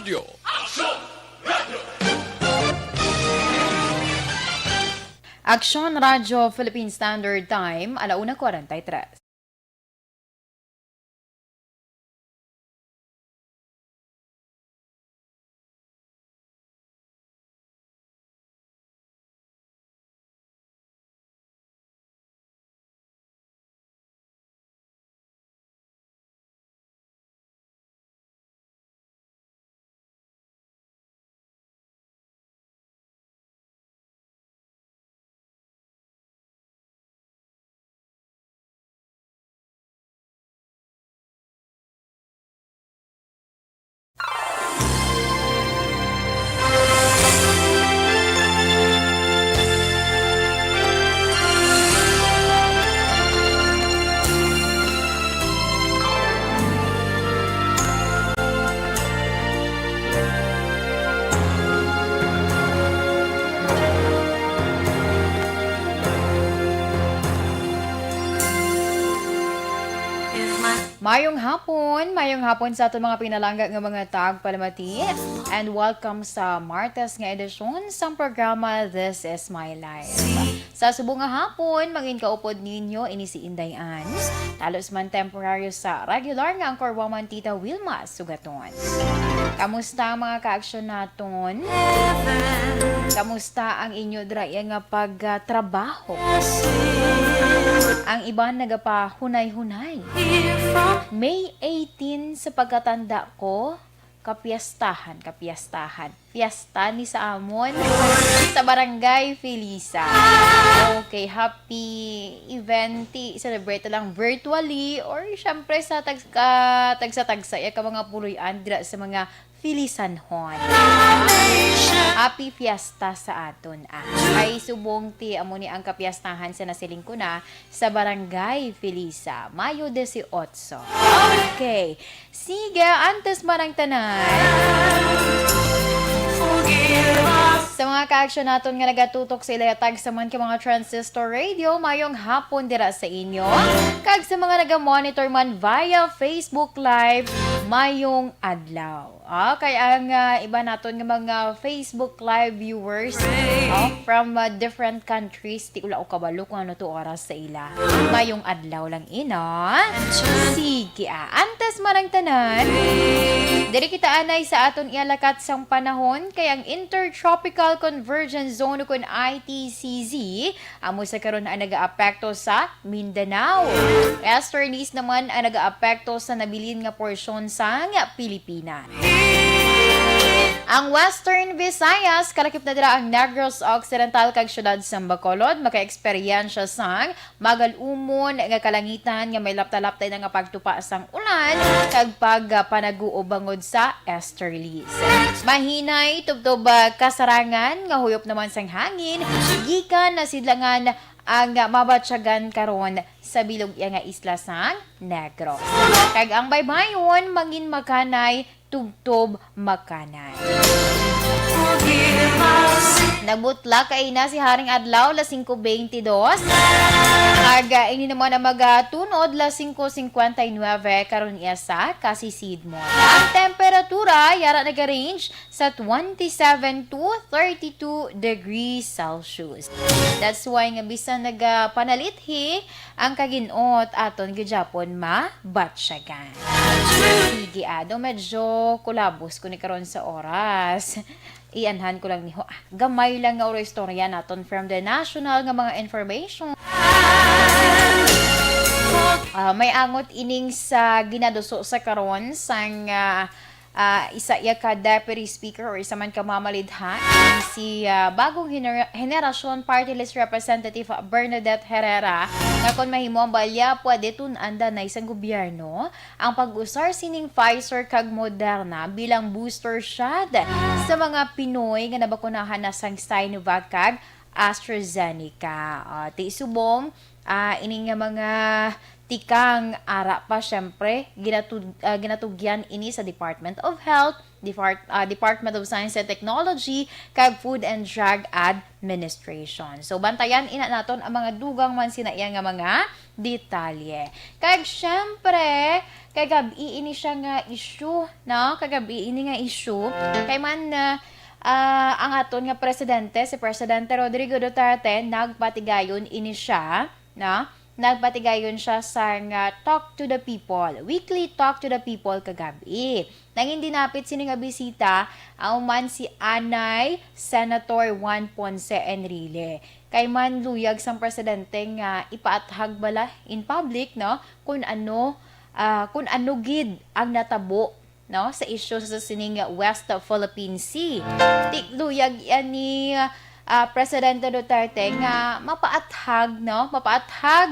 Radio. Aksyon Radyo Philippine Standard Time, 1:43. Mayong hapon sa aton mga pinalangga nga mga tagpalamati, and welcome sa Martes nga edisyon sa programa This Is My Life. Sa subong nga hapon, mangin kaupod ninyo ini si Inday Ans, talos man temporaryo sa regular nga angkor woman Tita Wilma Sugaton. Kamusta ang mga ka-aksyon naton? Kamusta ang inyo draya nga pagtrabaho? Ang iban nagapahunay-hunay. May 18 sa pagkatanda ko, kapiyastahan. Fiesta ni sa amon sa Barangay Felisa. Okay, happy event. Celebrate lang virtually or syempre sa tagsa-tagsa ka mga puloy-an dira sa mga Filisanhon. Happy fiesta sa aton. Ay subong ti amo ni ang kapiyastahan sa nasiling ko na sa Barangay Felisa, Mayo 18. Okay. Sige, antes marang tanan. Sa mga ka-aksyon naton nga nagatutok sa ilayatag sa man mga transistor radio, mayong hapon dira sa inyo. Kag sa mga naga-monitor man via Facebook Live, mayong adlaw. Kaya ang iba naton nga mga Facebook Live viewers from different countries, ti ula o kabalo kung ano to oras sa ila. Mayong adlaw lang ina. Sige, antes marang tanan. Diri kita anay sa aton ialakat sang panahon kay ang Intertropical Convergence Zone kun ITCZ amo sa karon ang nagaapekto sa Mindanao. Easternist naman ang nagaapekto sa nabilin nga porsyon sang Pilipinas. Ang Western Visayas, kalakip na dira ang Negros Occidental kag syudad sa Bacolod, maka-eksperyensya sang magalumon nga kalangitan nga may lapta-laptay na nga pagtupa sang ulan kag pagpanaguo bangod sa easterlies. Mahinay tubtob kasarangan nga huyop naman sang hangin, gikan na sidlangan ang mabatyagan karon sa bilog nga isla sang Negros. Kag ang baybayon mangin makanay tugtob makanay. Nagbutla kay na si Haring Adlaw la 5:22. Aga ini naman ang magatunod la 5:59 karon iya sa Kasisidmo. Ang temperatura yara nag-range sa 27 to 32 degrees Celsius. That's why nga bisan nagpanalithi ang kaginot aton gyapon mabatsyagan. Sige medyo kulabos ko ni karon sa oras. Ianhan ko lang ni ho. Gamay lang nga istorya naton from the national nga mga information. May angot ining sa ginaduso sa karon sang isa iya ka deputy speaker or isa man ka mamalidha si bagong henerasyon party list representative Bernadette Herrera nga kon mahimo ang balya pwede tun-anda na isang gobyerno ang pag-usar sining Pfizer kag Moderna bilang booster shot sa mga Pinoy nga nabakunahan na sang Sinovac kag AstraZeneca. Ti subong ining nga mga tikang ara pa syempre ginatugyan ini sa Department of Health Department of Science and Technology kag Food and Drug Administration. So bantayan ina naton ang mga dugang man sinaiya nga mga detalye. Kag syempre kay gabi ini siya nga issue, no? Kagabi ini nga issue kay man ang aton nga presidente, si Presidente Rodrigo Duterte, nagpatigayon ini siya, no? Nagpatigayon siya sa nga Talk to the People, weekly Talk to the People kagabi. Nang hindi napit sini nga bisita, ang man si Anay Senator Juan Ponce Enrile. Kay man luyag sang presidente nga ipaathag bala in public, no, kung ano gid ang natabo, no, sa issue sa sining West Philippine Sea. Luyag yan ni Presidente Duterte nga mapaathag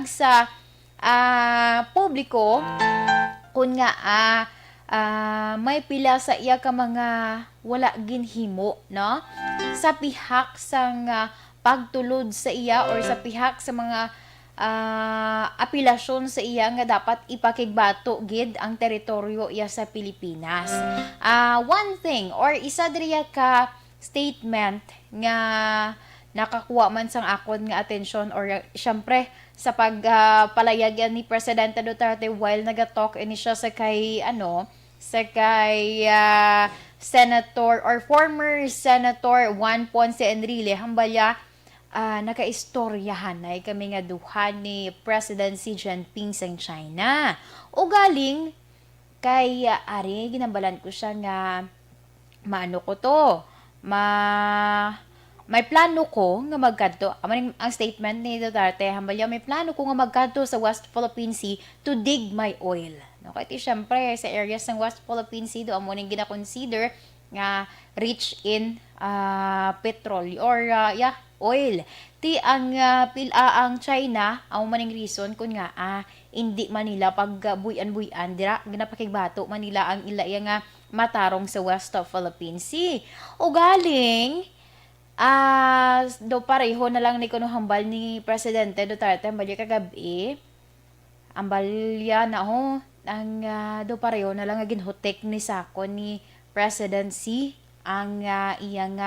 sa publiko kung nga may pila sa iya ka mga wala ginhimo, no, sa pihak sang pagtulod sa iya or sa pihak sa mga apilasyon sa iya nga dapat ipakigbato gid ang teritoryo iya sa Pilipinas. One thing or isa diriya ka statement nga nakakuha man sang akon nga atensyon or syempre sa pagpalayag ni Presidente Duterte while nagatalk ini siya sa kay Senator or former Senator Juan Ponce Enrile hambalya nakaistoryahan ay kami nga duha ni President Xi Jinping sa China. O galing kay ari ginambalan ko siya nga maano ko to. May plano ko nga magkadto. Ang statement ni Duterte, hambalya may plano ko nga magkadto sa West Philippine Sea to dig my oil. No, kaya syempre sa areas ng West Philippine Sea do amo ning gina-consider nga rich in petrol or oil. Ang China ang maning reason kun nga hindi Manila pagbuyan-buyan dira ginapakigbato Manila ang ila nga matarong sa West Philippine Sea. O galing do pareho na lang ni kuno hambal ni Presidente Duterte hambalya kagabi. Ambalya na ang do pareho na lang ginhutek ni sako ni presidency ang iyang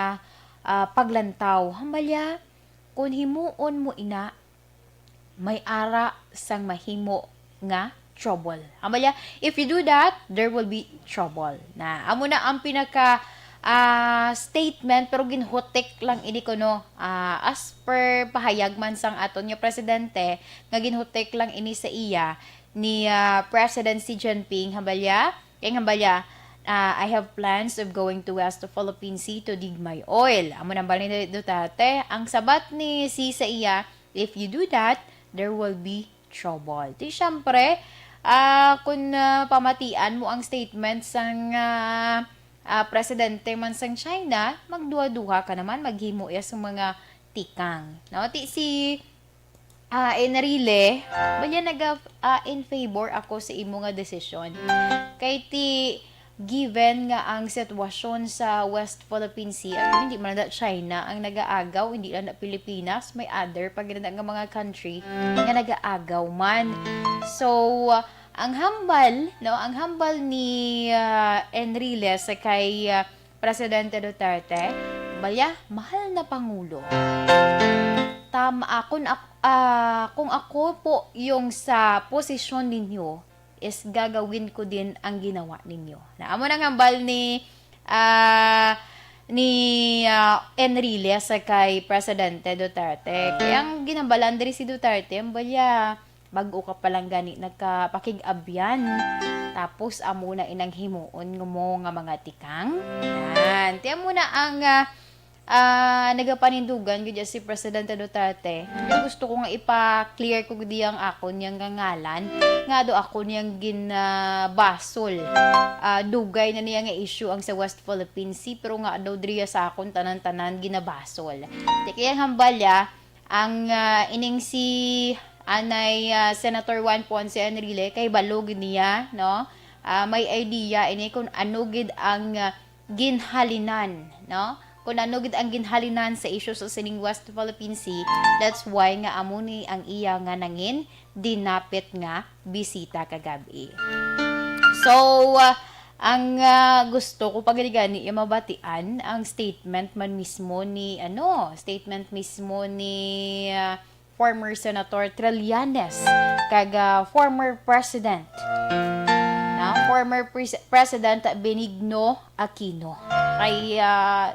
paglantaw. Hambalya kung himuon mo ina may ara sang mahimo nga trouble. Hambalya, if you do that, there will be trouble. Na amo na ang pinaka statement pero ginhutek lang ini kuno as per pahayag man sang aton nga presidente nga ginhutek lang ini sa iya ni President Xi Jinping hambalya I have plans of going to West Philippine Sea to dig my oil. Amo nang balin ni Duterte ang sabat ni Xi sa iya, if you do that, there will be trouble. Di syempre kung pamatian mo ang statement sang presidente man sang China, magduha-duha ka naman, maghimo ya sa mga tikang. No? Si Enrile, balya in favor ako sa imo nga desisyon. Kay given nga ang sitwasyon sa West Philippine Sea, hindi man na China ang nagaagaw, hindi lang na Pilipinas, may other pag nga mga country nga nagaagaw man. So, ang hambal ni Enrile sa kay Presidente Duterte, balya, mahal na Pangulo. Kung ako po yung sa posisyon ninyo, is gagawin ko din ang ginawa ninyo. Naamo nang hambal ni Enrile sa kay Presidente Duterte. Kaya ang ginambalan diri si Duterte, balya, bago ka palang gani nagkapakig-abyan. Tapos amo na inang himuon mo nga mga tikang. Yan. Tiyan mo na ang nagapanindugan gud si Presidente Duterte. Gusto ko nga ipa-clear ko gudi ang ako niyang ngalan nga do ako niyang ginabasol. Dugay na niya nga issue ang sa West Philippine Sea pero nga daw driya sa akon tanan-tanan ginabasol. Kaya hambalya ang ining si Anay Senator Juan Ponce Enrile kay balog niya, no? May idea ini kung ano gid ang ginhalinan, no? Kung ano gid ang ginhalinan sa issue sa sining West Philippine Sea. That's why nga amo ni ang iya nga nangin dinapit nga bisita kagabi. So Ang gusto ko pagani mabatian ang statement mismo ni former Senator Trillanes kag former President President Benigno Aquino. Kay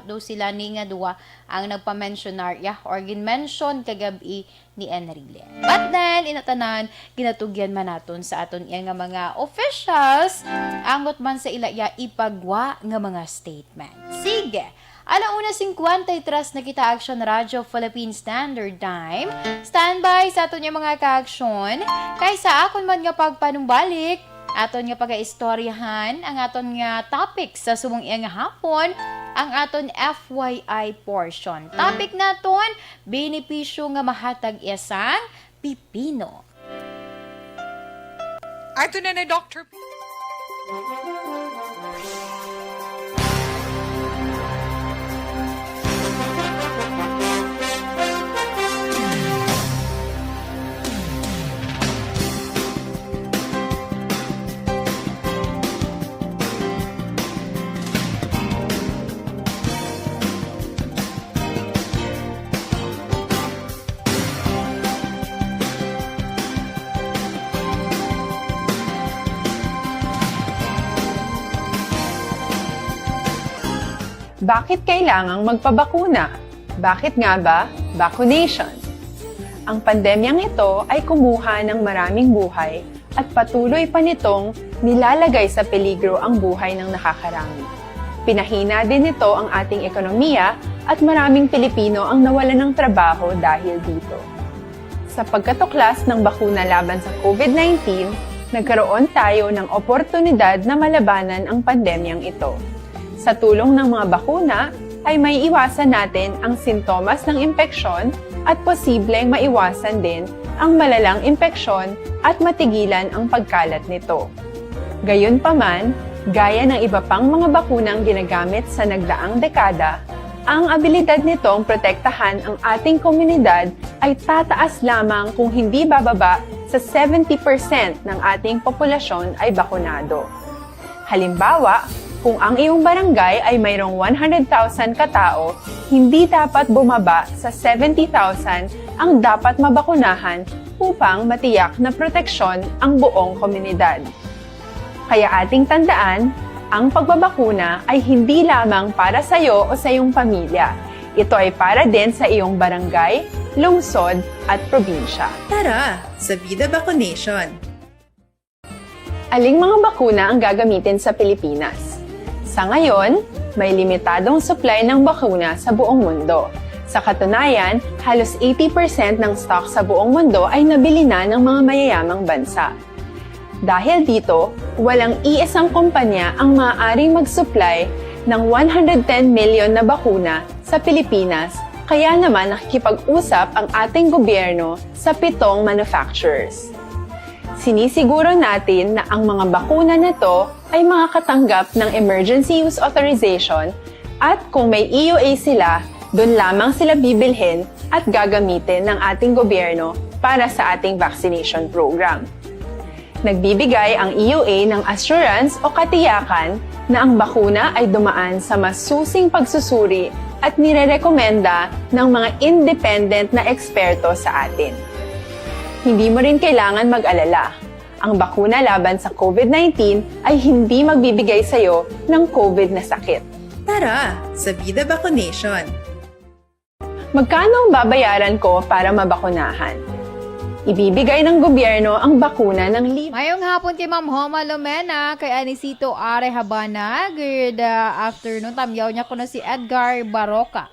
do sila ni nga duwa ang nagpa-mentionarya or gin-mention kagabi ni Enrile. But then, inatanan, ginatugyan man naton sa aton iya nga mga officials angot man sa ilaya ipagwa nga mga statement. Sige, 1:53 na kita Action Radio Philippine Standard Time. Standby sa aton yung mga ka-action. Kaysa akon man nga pagpanumbalik, aton nga pag-istoryahan ang aton nga topic sa sumong iyang hapon, ang aton FYI portion. Topic naton, benepisyo nga mahatag isang pipino. Ato na Dr. Bakit kailangang magpabakuna? Bakit nga ba vaccination? Ang pandemyang ito ay kumuha ng maraming buhay at patuloy pa nitong nilalagay sa peligro ang buhay ng nakakarami. Pinahina din nito ang ating ekonomiya at maraming Pilipino ang nawalan ng trabaho dahil dito. Sa pagkatuklas ng bakuna laban sa COVID-19, nagkaroon tayo ng oportunidad na malabanan ang pandemyang ito. Sa tulong ng mga bakuna, ay may iwasan natin ang sintomas ng impeksyon at posibleng maiwasan din ang malalang impeksyon at matigilan ang pagkalat nito. Gayunpaman, gaya ng iba pang mga bakunang ginagamit sa nagdaang dekada, ang abilidad nitong protektahan ang ating komunidad ay tataas lamang kung hindi bababa sa 70% ng ating populasyon ay bakunado. Halimbawa, kung ang iyong barangay ay mayroong 100,000 katao, hindi dapat bumaba sa 70,000 ang dapat mabakunahan upang matiyak na proteksyon ang buong komunidad. Kaya ating tandaan, ang pagbabakuna ay hindi lamang para sa iyo o sa iyong pamilya. Ito ay para din sa iyong barangay, lungsod at probinsya. Tara, sa Vida Vaccination! Aling mga bakuna ang gagamitin sa Pilipinas? Sa ngayon, may limitadong supply ng bakuna sa buong mundo. Sa katunayan, halos 80% ng stock sa buong mundo ay nabili na ng mga mayayamang bansa. Dahil dito, walang iisang kumpanya ang maaaring mag-supply ng 110 million na bakuna sa Pilipinas, kaya naman nakikipag-usap ang ating gobyerno sa 7 manufacturers. Sinisiguro natin na ang mga bakuna nito ay makakatanggap ng Emergency Use Authorization at kung may EUA sila, doon lamang sila bibilhin at gagamitin ng ating gobyerno para sa ating vaccination program. Nagbibigay ang EUA ng assurance o katiyakan na ang bakuna ay dumaan sa masusing pagsusuri at nirerekomenda ng mga independent na eksperto sa atin. Hindi mo rin kailangan mag-alala. Ang bakuna laban sa COVID-19 ay hindi magbibigay sa iyo ng COVID na sakit. Tara, sa Vida Vaccination! Magkano ang babayaran ko para mabakunahan? Ibibigay ng gobyerno ang bakuna ng libre. Mayong hapon kay Ma'am Homa Lumena, kay Anisito Are Habana. Good afternoon. Tamyaw niya ko na si Edgar Baroka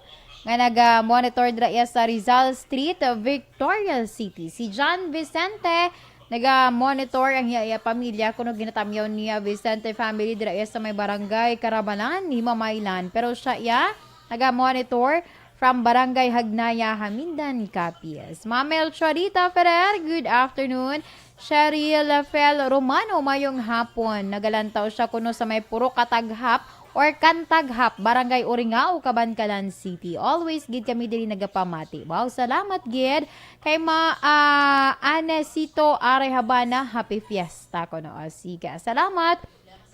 nga nag-monitor dra sa Rizal Street, Victoria City. Si John Vicente nag-monitor ang iya pamilya kuno ginatamyaw niya Vicente family dra sa may barangay Karabalan, Himamaylan. Pero siya nag-monitor from Barangay Hagnaya, Hamindan, Capiz. Mamel Chorita Ferrer, good afternoon. Cheryl Fel Romano, mayong hapon. Nagalantaw siya kuno sa may puro kataghap or Kantaghap, Barangay Uringao, Cabancalan City. Always gid kami diri nagapamati. Wow, salamat gid kay Anesito Are Habana. Happy Fiesta ko no. Sige, salamat.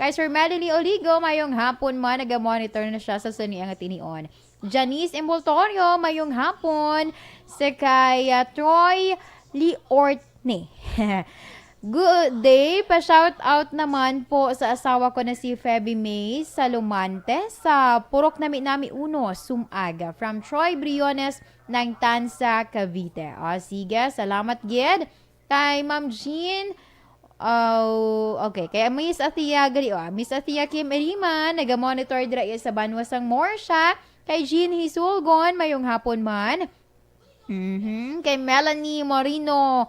Kay Sir Melanie Oligo, mayong hapon man, naga-monitor na siya sa suni ang tinion. Janice Embultorio, mayong hapon. Sa kay Troy Liortne. Good day, pa-shout out naman po sa asawa ko na si Feby May Salumante sa Purok Nami Uno, Sumaga. From Troy Briones ng Tansa, Cavite. O, sige, salamat gid. Kay Ma'am Jean, okay. Kaya Miss Athea Miss Athea Kim Eriman, naga-monitor dira sa Banwasang Morsha. Kay Jean Hisulgon, mayong hapon man. Kay Melanie Morino,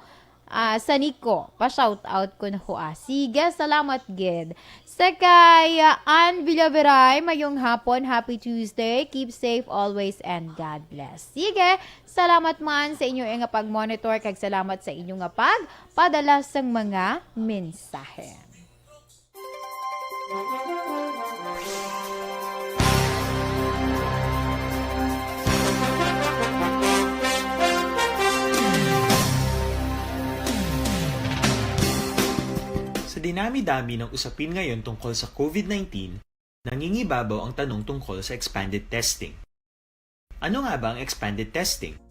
Saniko, pa-shout out ko na ho. Sige, salamat gid. Sa kay Ann Villaveray, mayong hapon, happy Tuesday. Keep safe always and God bless. Sige, salamat man sa inyo nga pag-monitor kag salamat sa inyo nga pagpadala sang mga mensahe. Sa dinami-dami ng usapin ngayon tungkol sa COVID-19, nangingibabaw ang tanong tungkol sa expanded testing. Ano nga ba ang expanded testing?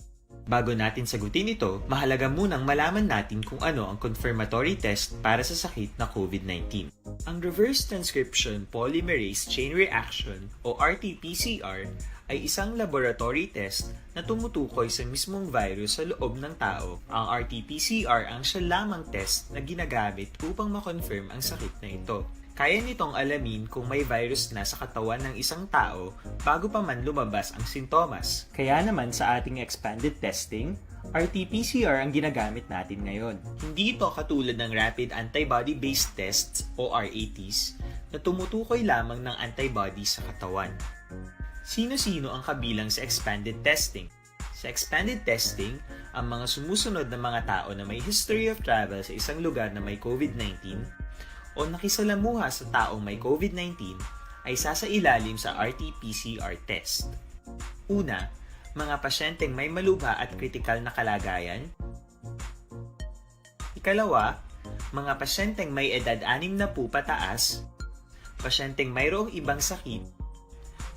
Bago natin sagutin ito, mahalaga munang malaman natin kung ano ang confirmatory test para sa sakit na COVID-19. Ang reverse transcription polymerase chain reaction o RT-PCR ay isang laboratory test na tumutukoy sa mismong virus sa loob ng tao. Ang RT-PCR ang siya lamang test na ginagamit upang makonfirm ang sakit na ito. Kaya nitong alamin kung may virus na sa katawan ng isang tao bago pa man lumabas ang sintomas. Kaya naman sa ating expanded testing, RT-PCR ang ginagamit natin ngayon. Hindi ito katulad ng Rapid Antibody-Based Tests o RATs na tumutukoy lamang ng antibodies sa katawan. Sino-sino ang kabilang sa expanded testing? Sa expanded testing, ang mga sumusunod na mga tao na may history of travel sa isang lugar na may COVID-19 o nakisalamuha sa taong may COVID-19 ay sasailalim sa RT-PCR test. Una, mga pasyenteng may malubha at kritikal na kalagayan. Ikalawa, mga pasyenteng may edad 60 pataas, pasyenteng mayroong ibang sakit,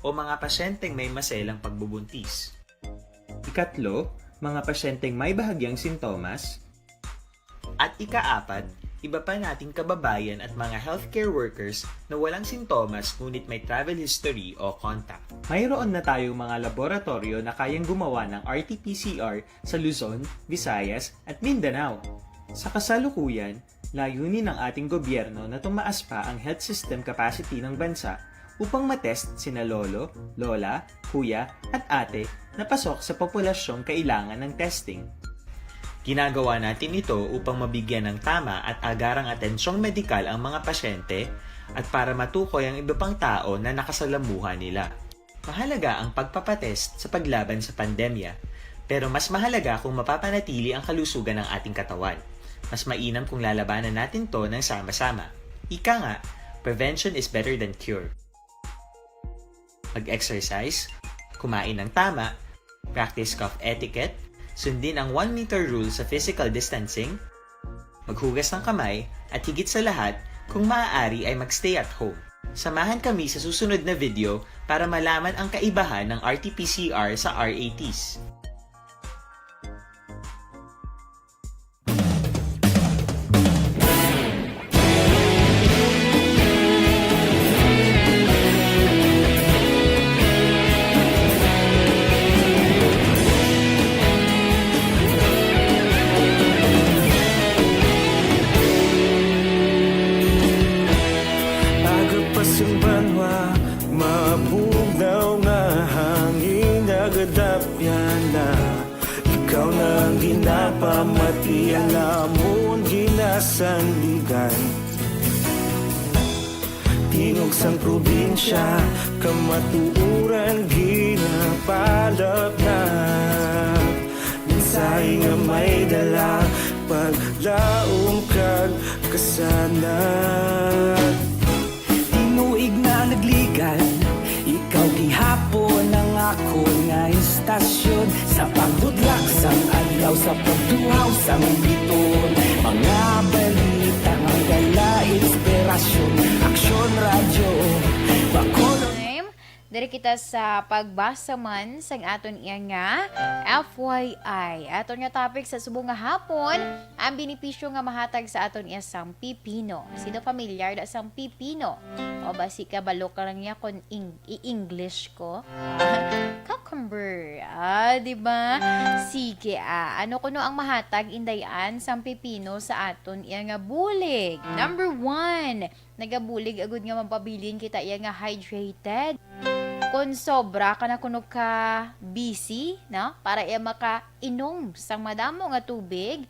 o mga pasyenteng may maselang pagbubuntis. Ikatlo, mga pasyenteng may bahagyang sintomas. At ikaapat, iba pa nating kababayan at mga healthcare workers na walang sintomas ngunit may travel history o contact. Mayroon na tayong mga laboratorio na kayang gumawa ng RT-PCR sa Luzon, Visayas at Mindanao. Sa kasalukuyan, layunin ng ating gobyerno na tumaas pa ang health system capacity ng bansa upang matest sina lolo, lola, kuya at ate na pasok sa populasyong kailangan ng testing. Ginagawa natin ito upang mabigyan ng tama at agarang atensyong medikal ang mga pasyente at para matukoy ang iba pang tao na nakasalamuha nila. Mahalaga ang pagpapatest sa paglaban sa pandemya, pero mas mahalaga kung mapapanatili ang kalusugan ng ating katawan. Mas mainam kung lalabanan natin to ng sama-sama. Ika nga, prevention is better than cure. Mag-exercise, kumain ng tama, practice cough etiquette, sundin ang 1 meter rule sa physical distancing, maghugas ng kamay, at higit sa lahat, kung maaari ay magstay at home. Samahan kami sa susunod na video para malaman ang kaibahan ng RT-PCR sa RATs. Mabugaw nga hangin nagadapyan na ikaw nang ginapamati alamon ginasanligan Tinog sang probinsya kamatuuran ginapalap na minsay nga may dala paglaom kag kasanat Tinuig na nagligan, ikaw gihapon ang ako nga istasyon sa pagbudlak sang adlaw sa pagtuhaw sang biton mga balik Tanggala, inspirasyon, aksyon, radyo, bakulo. Time, dari kita sa pagbasa man sang aton iya nga FYI. Aton nga topic sa subong nga hapon, ang benepisyo nga mahatag sa aton iya sang pipino. Sino familiar da sang pipino? O basi ka balo ka lang niya kung i-English ko? Cucumber. Di ba? Sige, ano kuno ang mahatag indayan sang pipino sa aton iya nga bulig? Number 1, nagabulig agud nga mapabilin kita iya nga hydrated. Kung sobra ka na kuno ka busy, no? Para iya makainom sang madamo nga tubig,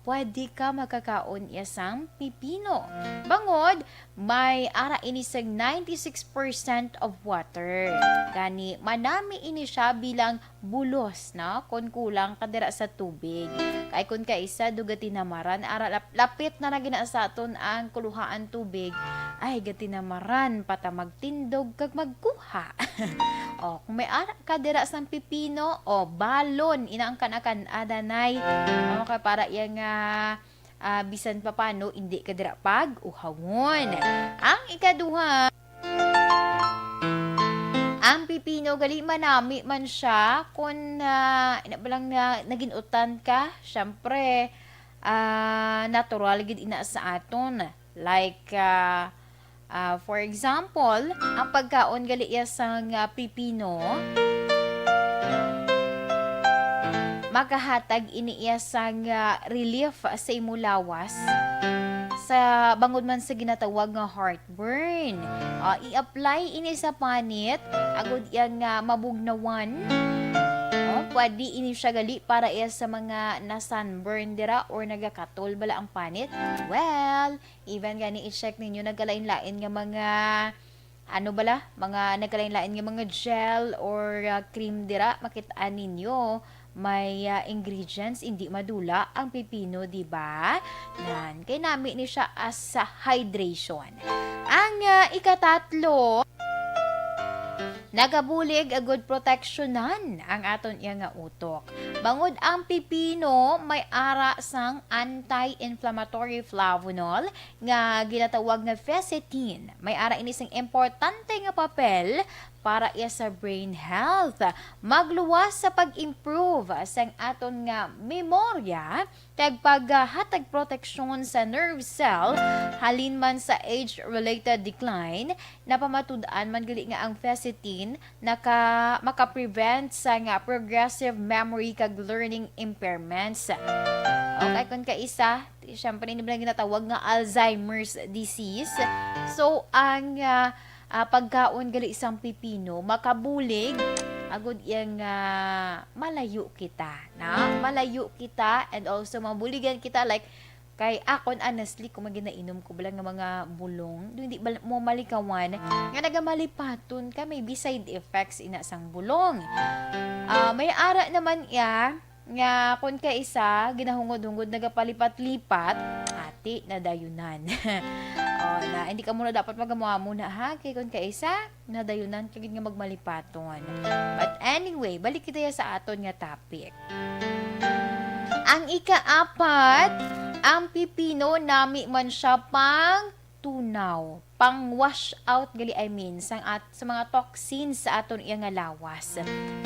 pwede ka makakaon iya sang pipino. Bangod, may ara ini sang 96% of water. Gani, manami ini siya bilang bulos, no? Kung kulang ka dira sa tubig. Kay kung kaisa dugatinamaran, ara lapit na nagina sa aton ang kuluhaan tubig, ay gatinamaran pata magtindog kag magkuha. Kung may ara ka dira sang pipino, balon inaang kanakan adanay. Kay para iya nga bisan pa paano hindi ka dira pag uhawon. Ang ikaduha, ang pipino gali manami man siya kung balang naginutan ka, syempre natural gid ina sa aton. Like for example, ang pagkaon gali iya sang pipino, makahatag ini iya sang relief sa imulawas sa bangod man sa ginatawag nga heartburn. I-apply ini sa panit agud iya nga mabugnawan. Pwede ini siya gali para iya sa mga na sunburn dira or nagakatol bala ang panit. Well, even gani i-check ninyo nagkalain-lain nga mga mga nagkalain-lain nga mga gel or cream dira, makitaan ninyo may ingredients hindi madula ang pipino, di ba? Nan kay nami ni siya as hydration. Ang ikatatlo, nagabulig a good protectionan ang aton iya nga utok. Bangod ang pipino may ara sang anti-inflammatory flavonol nga ginatawag nga quercetin. May ara ini sang importante nga papel para iya sa brain health. Magluwas sa pag-improve sang aton nga memorya kag paghatag proteksyon sa nerve cell halin man sa age-related decline, napamatud-an man gali nga ang quercetin maka-prevent sa nga progressive memory kag learning impairments. Okay, kung kaisa, syempre hindi lang ginatawag nga Alzheimer's disease. So, ang pagkaon gali isang pipino, makabulig, agud yang malayo kita, na? Malayo kita and also mabuligan kita like kay akon honestly kung maginainom ko bala nga mga bulong, hindi mo malikawan nga nagamalipaton ka may side effects ina sang bulong. May ara naman iya nga kun kaisa ginahungod-hungod nagapalipat-lipat ati nadayunan. Na hindi ka muna dapat magamuha muna ha kay kun kaisa nadayunan kagid nga magmalipaton. But anyway, balik kita sa aton nga topic. Ang ikaapat, ang pipino nami man siya pang tunaw, pang wash out gali sa mga toxins sa aton iya nga lawas.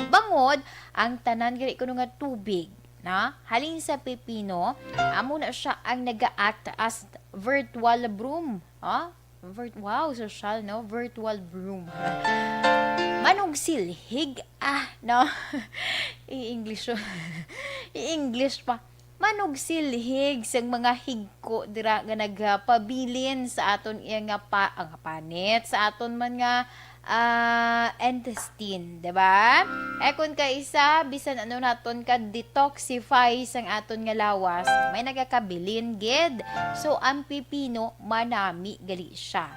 Bangod ang tanan gali kuno nga tubig na halin sa pipino, amo na siya ang naga-act as virtual broom. Wow, social, no? Virtual broom. Manong silhig, no? I-English pa. Manog silhig sang mga higko dira nga nagpabilin sa aton iya nga panit sa aton man nga intestine, diba? Kung kaisa bisan ano naton ka detoxify sang aton nga lawas, may nagakabilin gid. So ang pipino manami gali siya.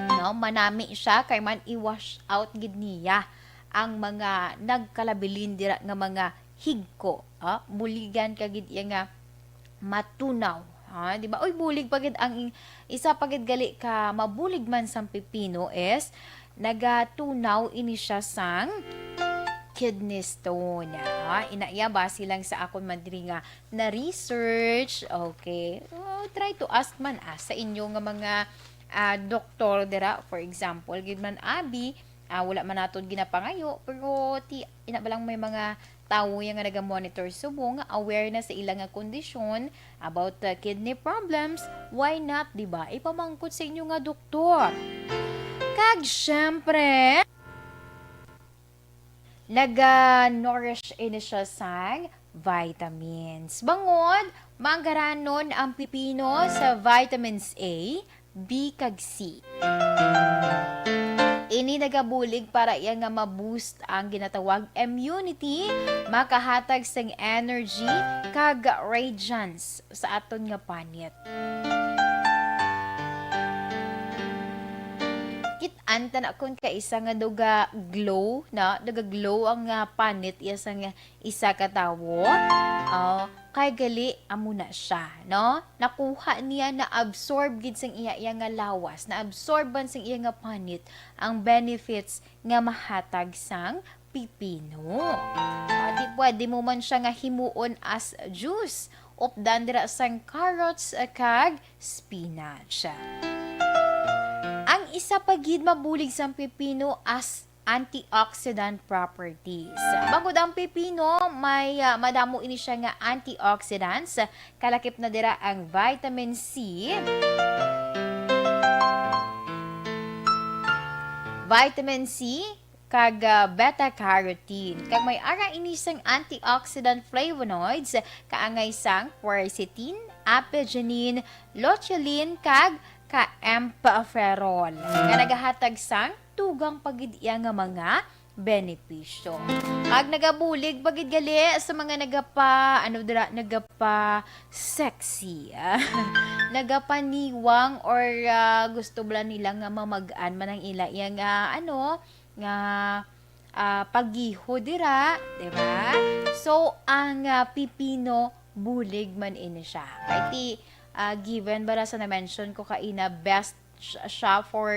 No, manami siya kay man i-wash out gid niya ang mga nagkalabilin dira nga mga higko, buligan kagid iya nga matunaw, di ba? Oy bulig pagid ang isa pagid gali ka mabulig man sang pipino is nagatunaw ini siya sang kidney stone. Inaiya base lang sa akon madri nga na research. Okay. try to ask man sa inyo nga mga doktor dira, for example, gid man abi, wala man naton ginapangayo, pero ina ba lang may mga tao yang nga naga-monitor subong, aware na sa ilang nga kondisyon about kidney problems, why not, di ba? Ipamangkot sa inyo nga doktor. Kag syempre, naga-nourish ini siya sang vitamins. Bangod, manggaranon ang pipino sa vitamins A, B, kag C. Ini nagabulig para iya nga ma-boost ang ginatawag immunity, makahatag sang energy, kag radiance sa aton nga panit. Anta na kun ka isa nga duga glow na glow ang panit iya sang isa ka tawo, kay gali amo na siya, no? Nakuha niya na absorb gid sang iya nga lawas, na absorban sang iya nga panit ang benefits nga mahatag sang pipino. Di pwede mo man siya nga himuon as juice, updan dira sang carrots kag spinach. Ang isa pa gid mabulig sa pipino as antioxidant properties. Bangod ang pipino, may madamo ini siya nga antioxidants. Kalakip na dira ang vitamin C, kag beta-carotene. Kag may ara ini sang antioxidant flavonoids, kaangay sang quercetin, apigenin, luteolin, kag ka-empferrol nga nagahatag sang tugang pagidya nga mga benepisyo. Kag nagabulig pagid gali sa mga nagapa sexy. Nagapaniwang or gusto bala nila nga mamagaan man ang ila nga paggiho dira, di ba? So ang pipino bulig man ini siya. Kay given bara sa na-mention ko kaina, best siya for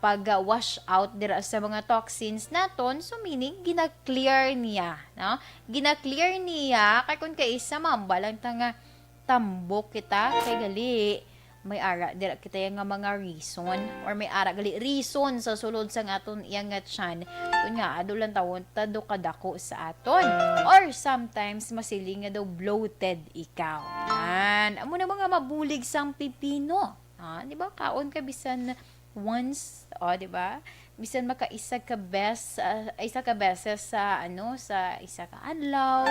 pag-wash out dira sa mga toxins naton. So meaning gina-clear niya, no? Gina-clear niya kay kun kay isa mambalang tanga tambok kita kay gali may ara dira kita yang nga mga reason or may ara gali reason sa sulod sang aton iyang nga tiyan kun nga adulan tawon tado kadako sa aton, or sometimes masiling nga daw bloated ikaw. Amo na mga mabulig sang pipino, di ba? Kaon ka bisan once, di ba? Bisan makaisa ka isa ka beses sa sa isa ka adlaw,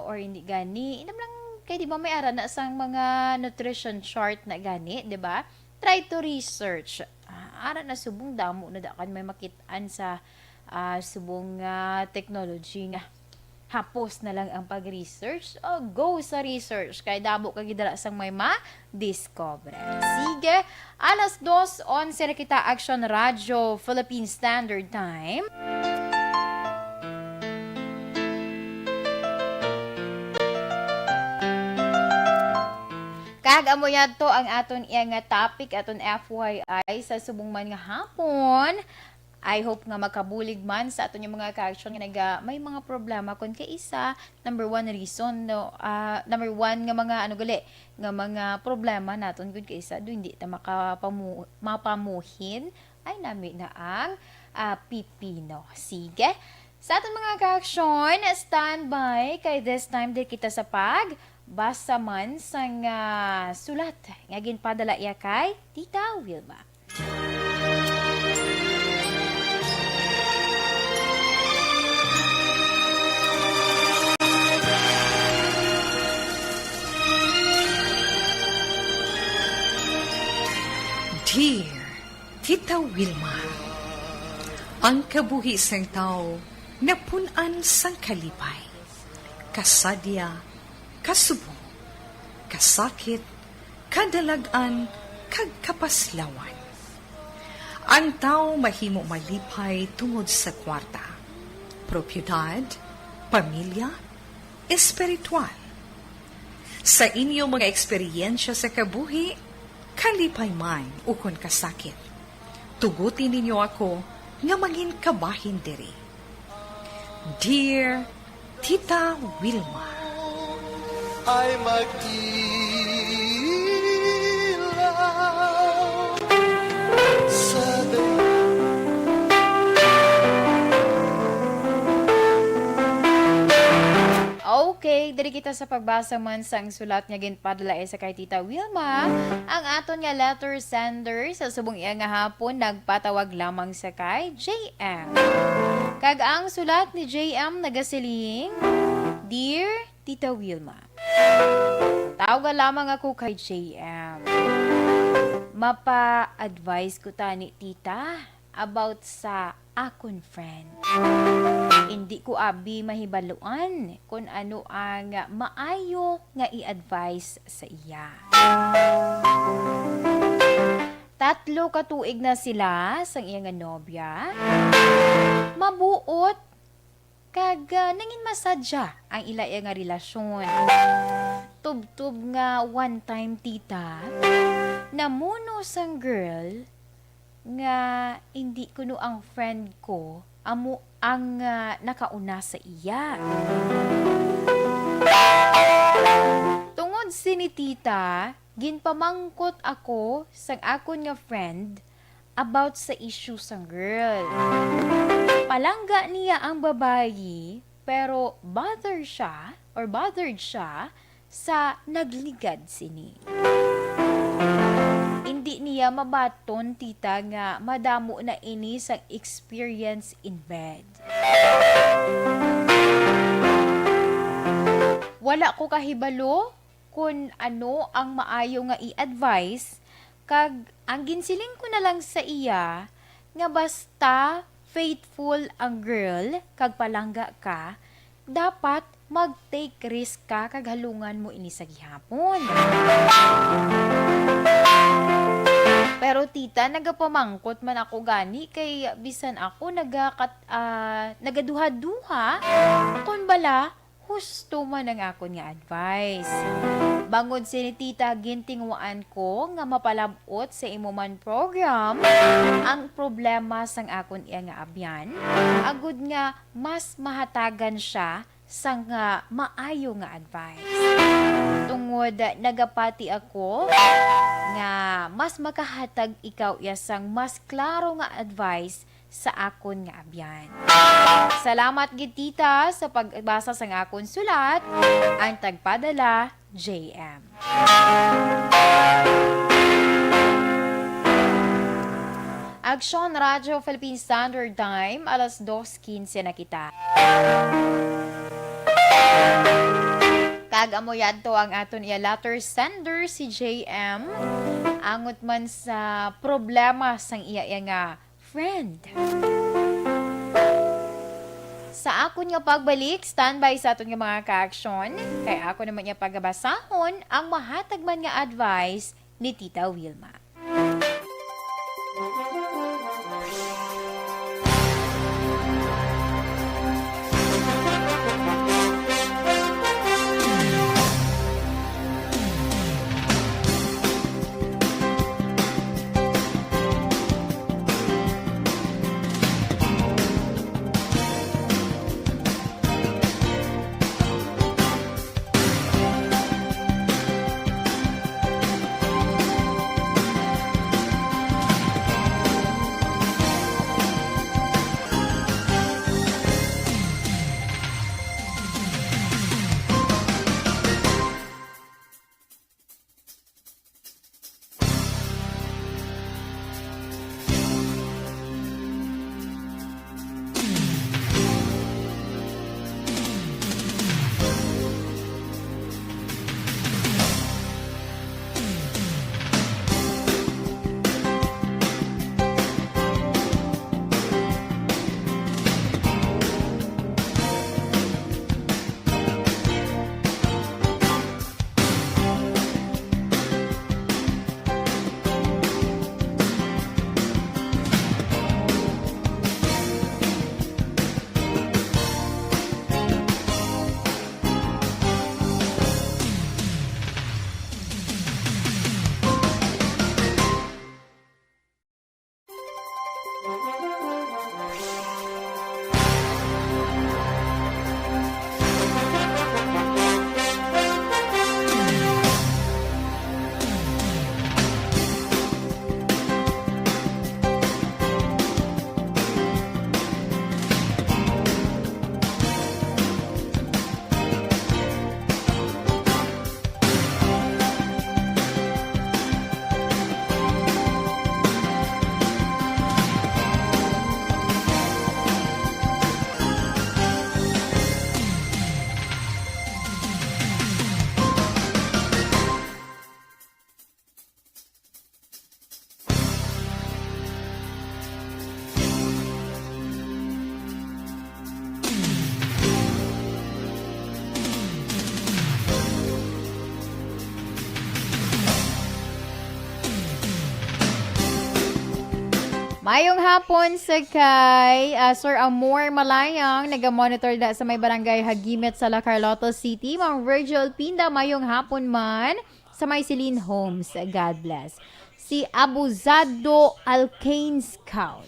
or hindi gani inam lang kay di ba may ara na sang mga nutrition chart na gani, di ba? Try to research. Ara na subong damo na dakan may makitaan sa subong technology nga. Hapos na lang ang pag-research o go sa research kay damo kag gidala sang may ma-discover. Sige, 2:11 na kita Action Radio Philippine Standard Time. Kag amo yadto ang aton nga topic, aton FYI sa subong man nga hapon. I hope nga makabulig man sa aton yung mga ka-action nga may mga problema kun kay isa, number one reason number one nga mga nga mga problema naton kun kay isa do hindi ta mapamuhin ay nami na ang pipino. Sige. Sa aton mga ka-action, standby kay this time din kita sa basa man sang sulat nga ginpadala iya kay Tita Wilma. Dear Tita Wilma, ang kabuhi sang tao napunan sang kalipay, kasadya, kasubong, kasakit, kadalagan, kag kapaslawan. Ang tao mahimo malipay tungod sa kwarta, propiedad, pamilya, espiritual. Sa inyo mga eksperyensya sa kabuhi, kalipay man ukon kasakit, tugutin ninyo ako nga mangin kabahin diri. Dear Tita Wilma, ay mag-ibig Okay, diri kita sa pagbasa man sang sulat nga ginpadala sa kay Tita Wilma. Ang aton nga letter sender sa subong iya nga hapon nagpatawag lamang sa kay JM. Kag ang sulat ni JM nagasiling, Dear Tita Wilma, tawagan lamang ako kay JM. Mapa-advise ko tani tita about sa akon friend. Hindi ko abi mahibaluan kung ano ang maayo nga i-advise sa iya. 3 katuig na sila sang iya nga nobya. Mabuot kag nangin masadya ang ila iya nga relasyon. Tub-tub nga one time tita, namuno sang girl nga hindi kuno ang friend ko amo ang nakauna sa iya. Tungod sini tita, ginpamangkot ako sang akon nga friend about sa issue sang girl. Palangga niya ang babayi pero bothered siya sa nagligad sini. Hindi niya mabaton tita nga madamo na ini sa experience in bed. Wala ko kahibalo kung ano ang maayo nga i-advise kag ang ginsiling ko na lang sa iya nga basta faithful ang girl kag palangga ka, dapat mag-take risk ka kag halungan mo ini sa gihapon. Pero tita, nagapamangkot man ako gani kay bisan ako nagaduha-duha kung bala husto man ang akon nga advice. Bangod si tita, gintingwaan ko nga mapalabot sa imuman program ang problema sang akon iya nga abyan. Agud nga mas mahatagan siya sang maayo nga advice. Tungod nagapati ako nga mas makahatag ikaw sang mas klaro nga advice sa akon nga abyan. Salamat gid tita sa pagbasa sang akon sulat. Ang tagpadala, JM. Action Radio Philippine Standard Time, alas 2:15 na kita. Kag-amo yadto ang aton iya letter sender si JM. Angot man sa problema sang iya nga friend. Sa akon nga pagbalik, standby sa aton nga mga ka-aksyon. Kay ako naman niya pagabasahon ang mahatag man nga advice ni Tita Wilma. Mayong hapon sa kay Sir Amor Malayang, naga-monitor da sa may barangay Hagimit sa La Carlota City. Mang Virgil Pinda, mayong hapon man sa may Celine Homes. God bless. Si Abuzado Alcane Scout.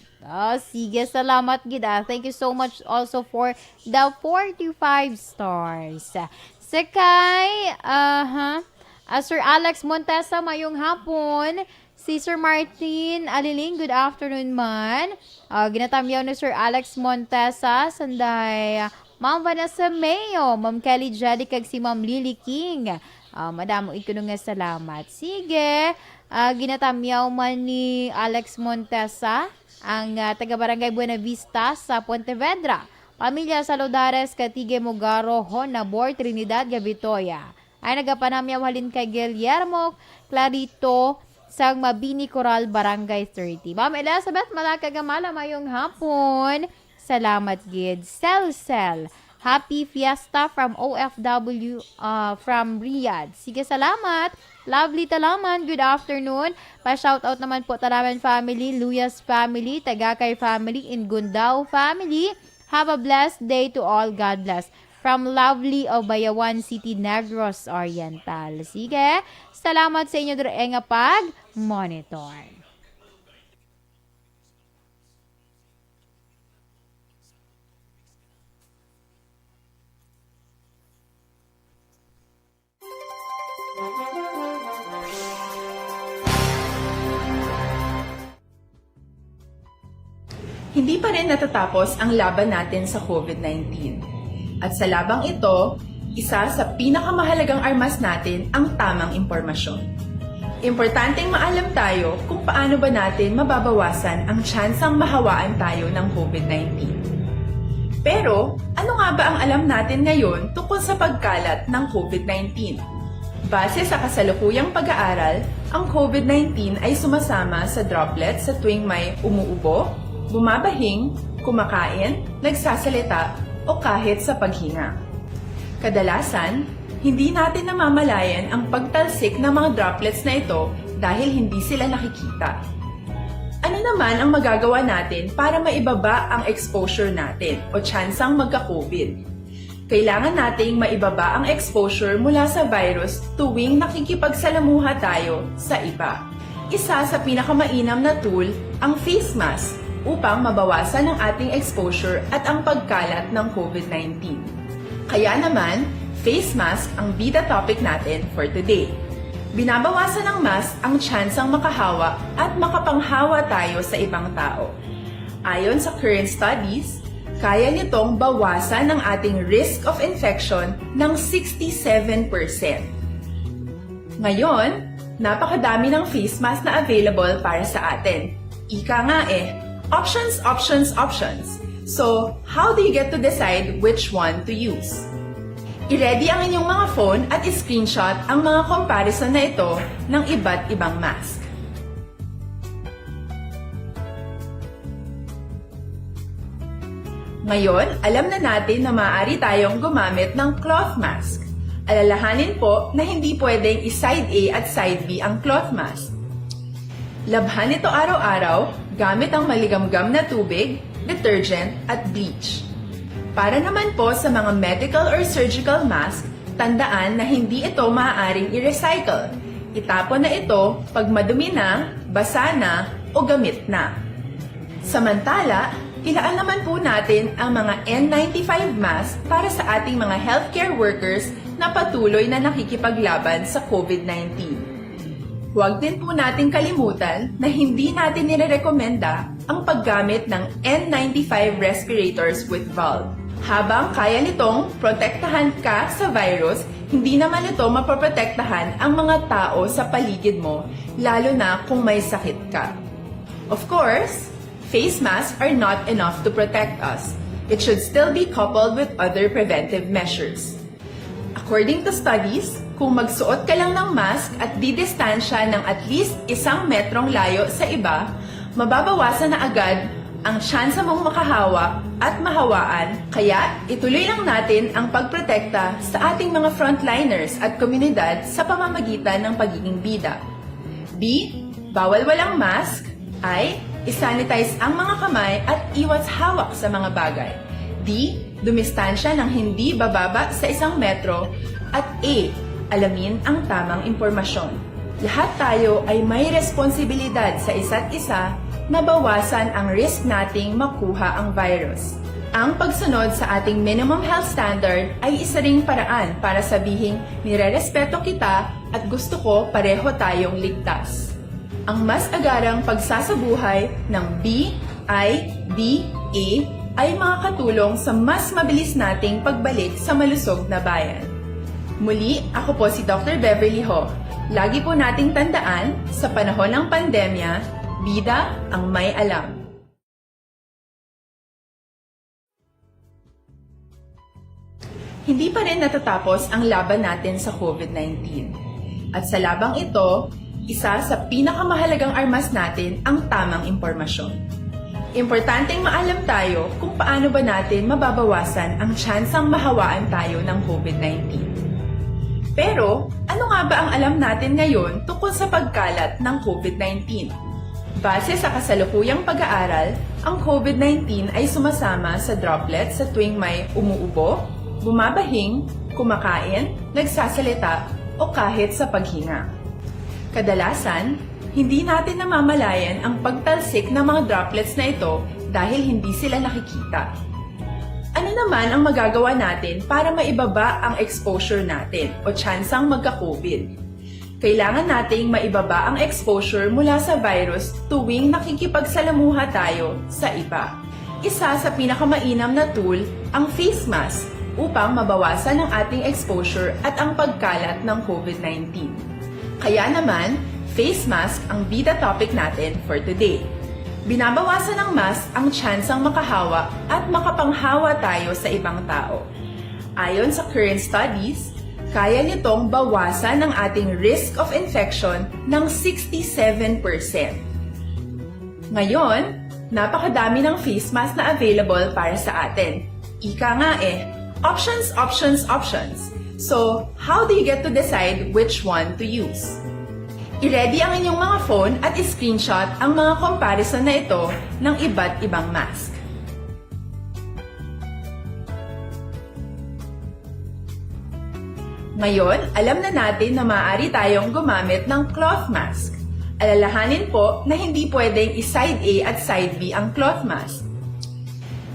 Sige, salamat gida. Thank you so much also for the 45 stars. Sakay, Sir Alex Montesa, mayong hapon. Si Sir Martin Aliling, good afternoon man. Ginatamyaw na Sir Alex Montesa, sanday. Ma'am Vanessa Mayo, Ma'am Kelly Jadi, kag si Ma'am Lily King. Madamo ikunong nga salamat. Sige, ginatamyaw man ni Alex Montesa, ang taga-barangay Buena Vista sa Pontevedra. Pamilya Saludares, Katige Mugaro, Honabor, Trinidad, Gavitoya. Ay nagapanamyaw halin kay Guillermo Clarito, sa Mabini Coral, Barangay 30. Ma'am Elizabeth Malakagamala, mayong hapon. Salamat, gid. Cel. Happy Fiesta from OFW from Riyadh. Sige, salamat. Lovely Talaman, good afternoon. Pa-shoutout naman po Talaman family, Luyas family, Tagakay family, Ingundao family. Have a blessed day to all. God bless. From lovely Obayawan City, Negros Oriental. Sige, salamat sa inyo dito nga pag-monitor. Hindi pa rin natatapos ang laban natin sa COVID-19. At sa labang ito, isa sa pinakamahalagang armas natin ang tamang impormasyon. Importanteng maalam tayo kung paano ba natin mababawasan ang tsansang mahawaan tayo ng COVID-19. Pero, ano nga ba ang alam natin ngayon tungkol sa pagkalat ng COVID-19? Base sa kasalukuyang pag-aaral, ang COVID-19 ay sumasama sa droplets sa tuwing may umuubo, bumabahing, kumakain, nagsasalita, o kahit sa paghinga. Kadalasan, hindi natin namamalayan ang pagtalsik ng mga droplets na ito dahil hindi sila nakikita. Ano naman ang magagawa natin para maibaba ang exposure natin o tsansang magka-COVID? Kailangan nating maibaba ang exposure mula sa virus tuwing nakikipagsalamuha tayo sa iba. Isa sa pinakamainam na tool ang face mask upang mabawasan ang ating exposure at ang pagkalat ng COVID-19. Kaya naman, face mask ang bida topic natin for today. Binabawasan ng mask ang tsansang makahawa at makapanghawa tayo sa ibang tao. Ayon sa current studies, kaya nitong bawasan ang ating risk of infection ng 67%. Ngayon, napakadami ng face mask na available para sa atin. Ika nga options, options, options. So, how do you get to decide which one to use? I-ready ang inyong mga phone at i-screenshot ang mga comparison na ito ng iba't ibang mask. Ngayon, alam na natin na maaari tayong gumamit ng cloth mask. Alalahanin po na hindi pwedeng i-side A at side B ang cloth mask. Labhan ito araw-araw gamit ang maligamgam na tubig, detergent at bleach. Para naman po sa mga medical or surgical mask, tandaan na hindi ito maaaring i-recycle. Itapon na ito pag madumi na, basa na, o gamit na. Samantala, ilaan naman po natin ang mga N95 mask para sa ating mga healthcare workers na patuloy na nakikipaglaban sa COVID-19. Huwag din po nating kalimutan na hindi natin nirerekomenda ang paggamit ng N95 respirators with valve. Habang kaya nitong protektahan ka sa virus, hindi naman ito mapoprotektahan ang mga tao sa paligid mo, lalo na kung may sakit ka. Of course, face masks are not enough to protect us. It should still be coupled with other preventive measures. According to studies, kung magsuot ka lang ng mask at didistansya ng at least 1 metrong layo sa iba, mababawasan na agad ang tsansa mong makahawa at mahawaan. Kaya ituloy lang natin ang pagprotekta sa ating mga frontliners at komunidad sa pamamagitan ng pagiging bida. B. Bawal walang mask. I. isanitize ang mga kamay at iwas hawak sa mga bagay. D. Dumistansya ng hindi bababa sa 1 metro. At A. Alamin ang tamang impormasyon. Lahat tayo ay may responsibilidad sa isa't isa na bawasan ang risk nating makuha ang virus. Ang pagsunod sa ating minimum health standard ay isa ring paraan para sabihing nirerespeto kita at gusto ko pareho tayong ligtas. Ang mas agarang pagsasabuhay ng B, I, D, A ay makakatulong sa mas mabilis nating pagbalik sa malusog na bayan. Muli, ako po si Dr. Beverly Ho. Lagi po nating tandaan, sa panahon ng pandemya, bida ang may alam. Hindi pa rin natatapos ang laban natin sa COVID-19. At sa labang ito, isa sa pinakamahalagang armas natin ang tamang impormasyon. Importanteng maalam tayo kung paano ba natin mababawasan ang tsansang mahawaan tayo ng COVID-19. Pero, ano nga ba ang alam natin ngayon tungkol sa pagkalat ng COVID-19? Base sa kasalukuyang pag-aaral, ang COVID-19 ay sumasama sa droplets sa tuwing may umuubo, bumabahing, kumakain, nagsasalita, o kahit sa paghinga. Kadalasan, hindi natin namamalayan ang pagtalsik ng mga droplets na ito dahil hindi sila nakikita. Ano naman ang magagawa natin para maibaba ang exposure natin o tsansang magka-COVID? Kailangan nating maibaba ang exposure mula sa virus tuwing nakikipagsalamuha tayo sa iba. Isa sa pinakamainam na tool ang face mask upang mabawasan ang ating exposure at ang pagkalat ng COVID-19. Kaya naman, face mask ang bida topic natin for today. Binabawasan ng mask ang tsansang makahawa at makapanghawa tayo sa ibang tao. Ayon sa current studies, kaya nitong bawasan ang ating risk of infection ng 67%. Ngayon, napakadami ng face mask na available para sa atin. Ika nga options, options, options. So, how do you get to decide which one to use? I-ready ang inyong mga phone at i-screenshot ang mga comparison na ito ng iba't ibang mask. Ngayon, alam na natin na maaari tayong gumamit ng cloth mask. Alalahanin po na hindi pwedeng i-side A at side B ang cloth mask.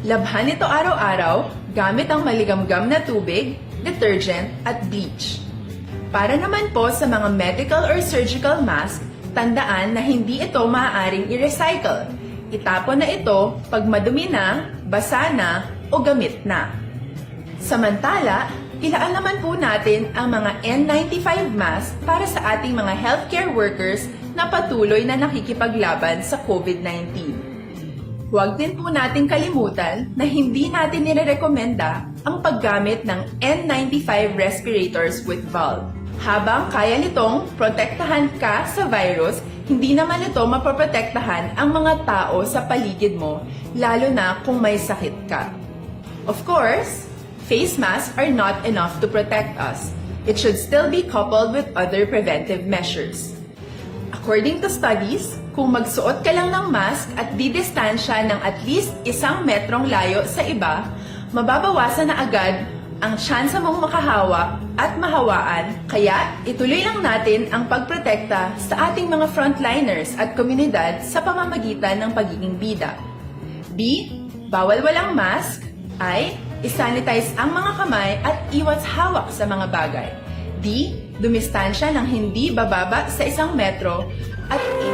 Labhan ito araw-araw gamit ang maligamgam na tubig, detergent at bleach. Para naman po sa mga medical or surgical mask, tandaan na hindi ito maaaring i-recycle. Itapon na ito pag madumi na, basa na, o gamit na. Samantala, ilaan naman po natin ang mga N95 mask para sa ating mga healthcare workers na patuloy na nakikipaglaban sa COVID-19. Huwag din po nating kalimutan na hindi natin nirerekomenda ang paggamit ng N95 respirators with valve. Habang kaya nitong protektahan ka sa virus, hindi naman ito mapoprotektahan ang mga tao sa paligid mo, lalo na kung may sakit ka. Of course, face masks are not enough to protect us. It should still be coupled with other preventive measures. According to studies, kung magsuot ka lang ng mask at didistansya ng at least 1 metrong layo sa iba, mababawasan na agad ang tsansa mong makahawa at mahawaan, kaya ituloy lang natin ang pagprotekta sa ating mga frontliners at komunidad sa pamamagitan ng pagiging bida. B. Bawal walang mask. I. Isanitize ang mga kamay at iwas hawak sa mga bagay. D. Dumistansya ng hindi bababa sa 1 metro. At E.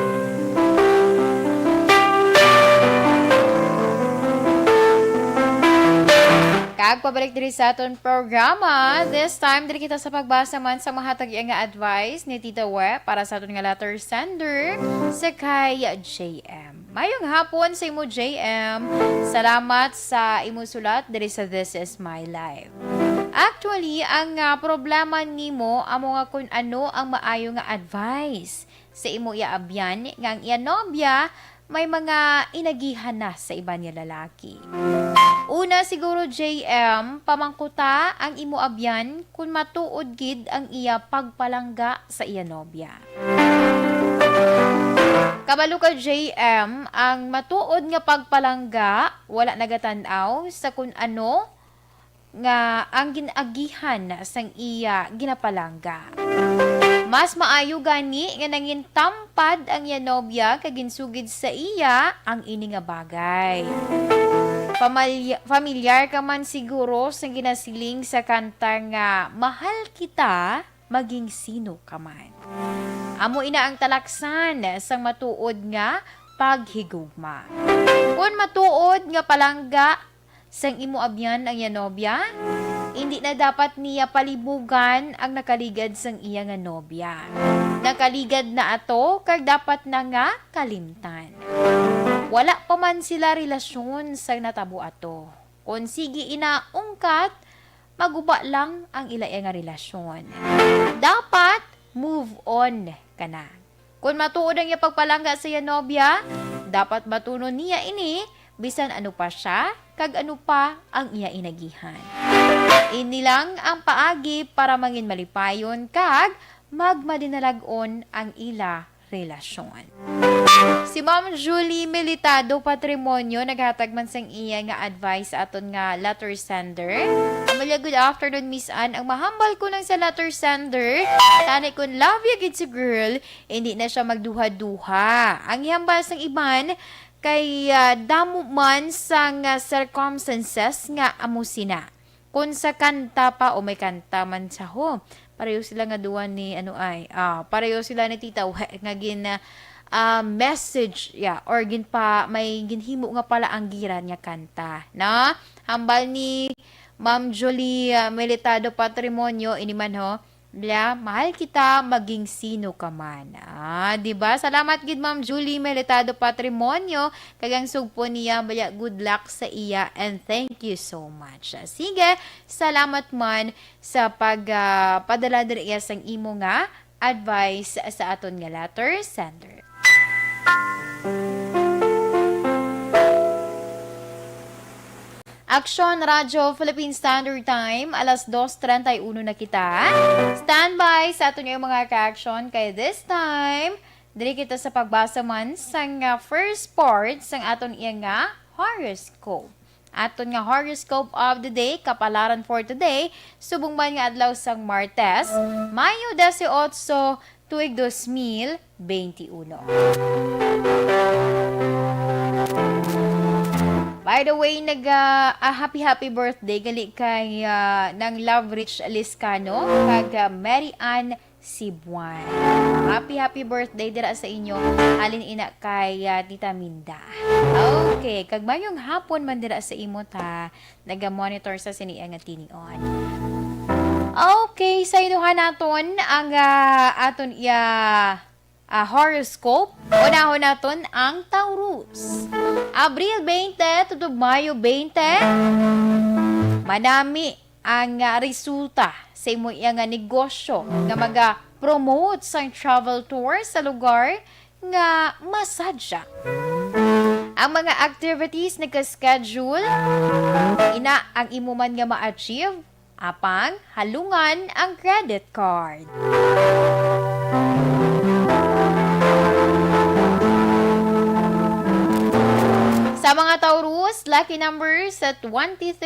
Kag pabalik diri sa aton programa. This time diri kita sa pagbasa man sa mahatag nga advice ni Tita We para sa aton nga letter sender sa kay JM. Mayong hapon sa imo JM. Salamat sa imo sulat diri sa This Is My Life. Actually, ang problema nimo amo nga kun ano ang maayo nga advice sa imo iaabyan nga ang iya nobya may mga inagihan na sa iba niya lalaki. Una siguro JM, pamangkuta ang imo abyan kung matuod gid ang iya pagpalangga sa iya nobya. Kabalo ka JM, ang matuod nga pagpalangga, wala nagatanaw sa kun ano nga ang ginagihan sang iya ginapalangga. Mas maayo gani nga nangin tampad ang yanobya kaginsugid sa iya ang ini nga bagay. Familiar ka man siguro sa ginasiling sa kanta nga mahal kita maging sino ka man. Amo ina ang talaksan sang matuod nga paghigugma. Kung matuod nga palangga sang imo abyan ang yanobya, hindi na dapat niya palibugan ang nakaligad sang iya nga nobya. Nakaligad na ato kag dapat na nga kalimtan. Wala pa man sila relasyon sa natabo ato. Kung sige ina ungkat, maguba lang ang ilaya nga relasyon. Dapat move on ka na. Kung matuod ang iya pagpalangga sa iya nobya, dapat matunon niya ini, bisan ano pa siya, kag ano pa ang iya inagihan. Ini lang ang paagi para mangin malipayon kag magmadinalagon ang ila relasyon. Si Ma'am Julie Militado Patrimonio naghatag man sang iya nga advice aton nga letter sender. Amalya, good afternoon Miss Ann. Ang mahambal ko lang sa letter sender, tanay kun love you gid si girl, hindi na siya magduha-duha. Ang ihambal sang iban kay damo man sang circumstances nga amo sina. Kung sa kanta pa o may kanta man sa ho, pareho sila nga duwan ni pareho sila ni Tita nga gin message or gin pa may ginhimo nga pala ang giran nga kanta na hambal ni Ma'am Julie Militado Patrimonio iniman ho bla mahal kita maging sino ka man. Di ba? Salamat gid Ma'am Julie Militado Patrimonio kagang sugpo niya bala good luck sa iya and thank you so much. Sige, salamat man sa padala diri sang imo nga advice sa aton nga letter sender. Aksyon Radyo Philippine Standard Time, alas 2:31 na kita. Standby sa ato yung mga ka-aksyon kay this time. Dili kita sa pagbasa man sang first part sang aton iya nga horoscope. Aton nga horoscope of the day, kapalaran for today, subong man nga adlaw sang Martes, Mayo 18, tuig 2021. By the way, happy birthday gali kay ng Love Rich Liscano kag Mary Ann Sibuan. Happy birthday dira sa inyo. Alin ina kay Tita Minda. Okay, kag mayong hapon man dira sa imo ta naga-monitor sa siniya nga tinion. Okay, sa inuha naton ang aton horoscope. Unahon naton ang Taurus. Abril 20 to Mayo 20. Madami ang resulta sa imo nga negosyo nga maga-promote sa travel tour sa lugar nga masadya. Ang mga activities naka-schedule, ina ang imo man nga ma-achieve, apang halungan ang credit card. Sa mga Taurus, lucky numbers at 23,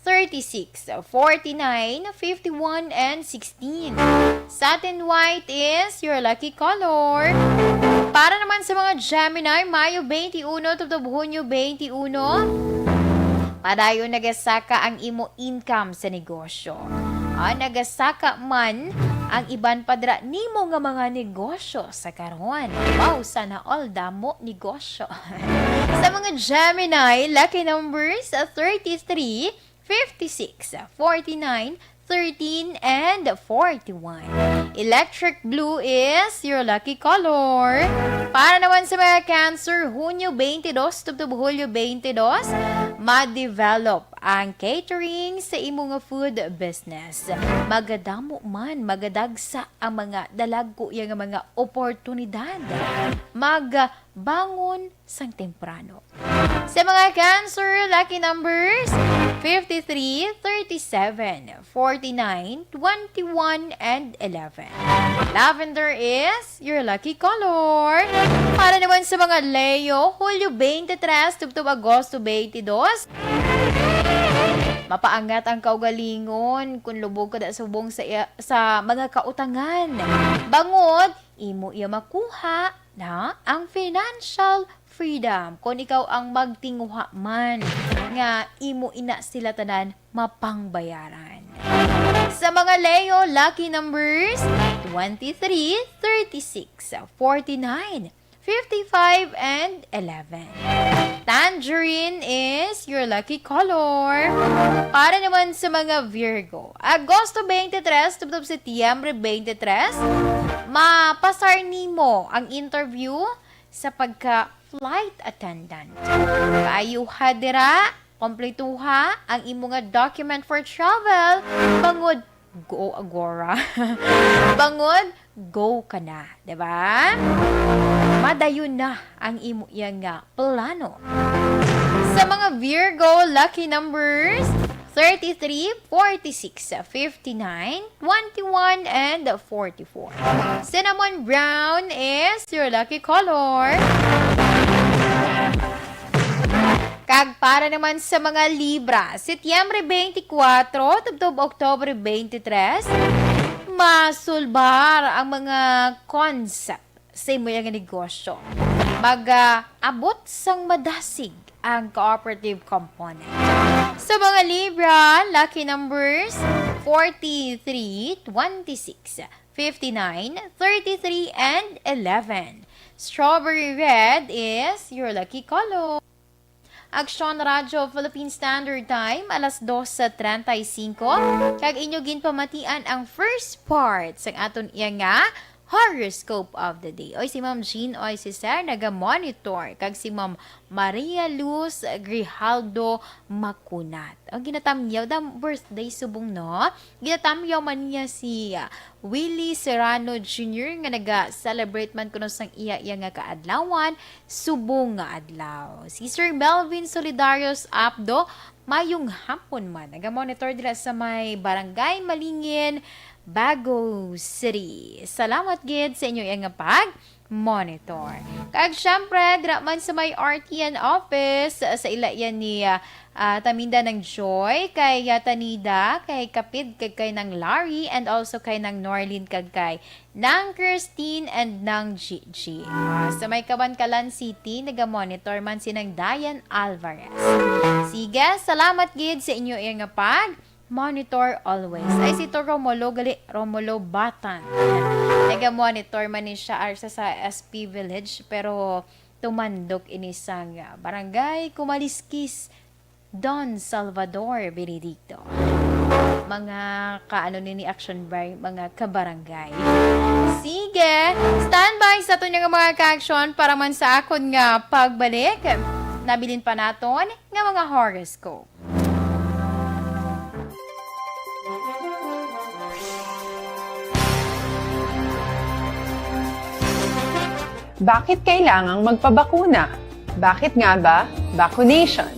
36, 49, 51, and 16. Satin white is your lucky color. Para naman sa mga Gemini, Mayo 21 to Hunyo 21, padayon nagasaka ang imo income sa negosyo. Nagasaka man ang iban padra nimo nga mga negosyo sa karon. Wow, sana all damo negosyo. Sa mga Gemini, lucky numbers 33, 56, 49, 13, and 41. Electric blue is your lucky color. Para naman sa mga Cancer, Hunyo 22 to Hulyo 22, ma-develop ang catering sa imo nga food business. Magadamo man, magadagsa ang mga dalago yang mga oportunidad. Magbangon sang temprano. Sa mga Cancer, lucky numbers 53, 57, 49, 21, and 11. Lavender is your lucky color. Para naman sa mga Leo, Hulyo 23, tubtob Agosto 22. Mapaangat ang kaugalingon kung lubog ka da subong sa mga kautangan. Bangod, imo iya makuha na ang financial freedom kung ikaw ang magtinguha man nga imo ina sila tanan mapangbayaran. Sa mga Leo, lucky numbers 23, 36, 49, 55, and 11. Tangerine is your lucky color. Para naman sa mga Virgo, Agosto 23, tubtob Setyembre 23, mapasar nimo ang interview sa pagka-flight attendant. Kaayuha dira, kompletuha ang imo nga document for travel, bangod go agora. Bangod go ka na, 'di ba? Madayon na ang imo yang nga plano. Sa mga Virgo, lucky numbers 33, 46, 59, 21, and 44. Cinnamon brown is your lucky color. Kag para naman sa mga Libra, Setyembre 24, tubtob Oktubre 23, masulbar ang mga concept sa imo yung negosyo. Mag-abot sang madasig ang cooperative component. Sa mga Libra, lucky numbers 43, 26, 59, 33, and 11. Strawberry red is your lucky color. Aksyon Radyo Philippine Standard Time, alas 2:35. Kag inyo ginpamatian ang first part sang aton iya nga horoscope of the day. Oy si Ma'am Jean, oy si Sir naga-monitor. Kag si Ma'am Maria Luz Grijaldo Makunat. Ang ginatamyaw da birthday subong no. Ginatamyaw man niya si Willie Serrano Jr. nga naga-celebrate man kuno sang iya nga kaadlawan subong nga adlaw. Si Sir Melvin Solidarios Abdo mayong hapon man naga-monitor dira sa may Barangay Malingin, Bago City. Salamat gid sa inyo nga pag-monitor. Kag syempre, dira man sa may RTN office, sa ila yan ni Taminda ng Joy, kay Tanida, kay Kapid, kay ng Larry, and also kay ng Norlin, kay ng Christine, and ng Gigi. Sa may Kabankalan City, naga-monitor man sinang Diane Alvarez. Sige, salamat gid sa inyo nga pag-monitor always. Ay si to Romulo Batan. Naga-monitor man ni siya sa SP Village pero tumandok ini sang Barangay Kumaliskis, Don Salvador Benedicto. Mga kaano ni action by mga kabarangay. Sige, standby sa to nga mga ka-action para man sa akon nga pagbalik. Nabilin pa naton nga mga horoscope. Bakit kailangang magpabakuna? Bakit nga ba? Vaccination.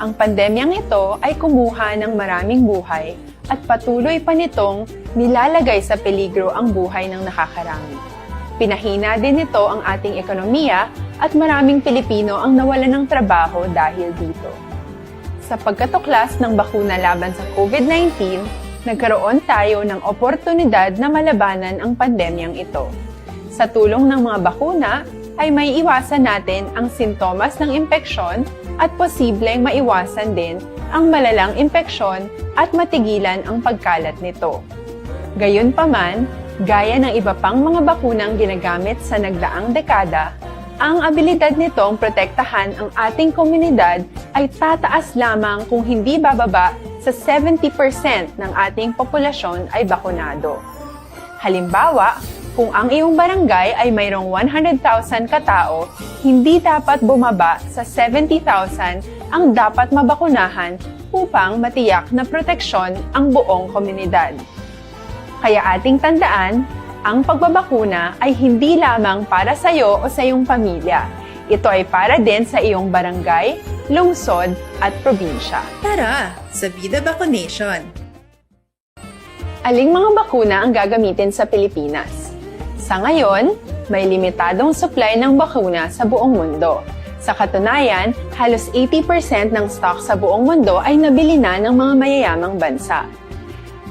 Ang pandemyang ito ay kumuha ng maraming buhay at patuloy pa nitong nilalagay sa peligro ang buhay ng nakakarami. Pinahina din nito ang ating ekonomiya at maraming Pilipino ang nawalan ng trabaho dahil dito. Sa pagkatuklas ng bakuna laban sa COVID-19, nagkaroon tayo ng oportunidad na malabanan ang pandemyang ito. Sa tulong ng mga bakuna, ay may iwasan natin ang sintomas ng impeksyon at posibleng maiwasan din ang malalang impeksyon at matigilan ang pagkalat nito. Gayunpaman, gaya ng iba pang mga bakunang ginagamit sa nagdaang dekada, ang abilidad nitong protektahan ang ating komunidad ay tataas lamang kung hindi bababa sa 70% ng ating populasyon ay bakunado. Halimbawa, kung ang iyong barangay ay mayroong 100,000 katao, hindi dapat bumaba sa 70,000 ang dapat mabakunahan upang matiyak na proteksyon ang buong komunidad. Kaya ating tandaan, ang pagbabakuna ay hindi lamang para sa iyo o sa iyong pamilya. Ito ay para din sa iyong barangay, lungsod at probinsya. Tara sa Vida Vaccination! Aling mga bakuna ang gagamitin sa Pilipinas? Sa ngayon, may limitadong supply ng bakuna sa buong mundo. Sa katunayan, halos 80% ng stock sa buong mundo ay nabili na ng mga mayayamang bansa.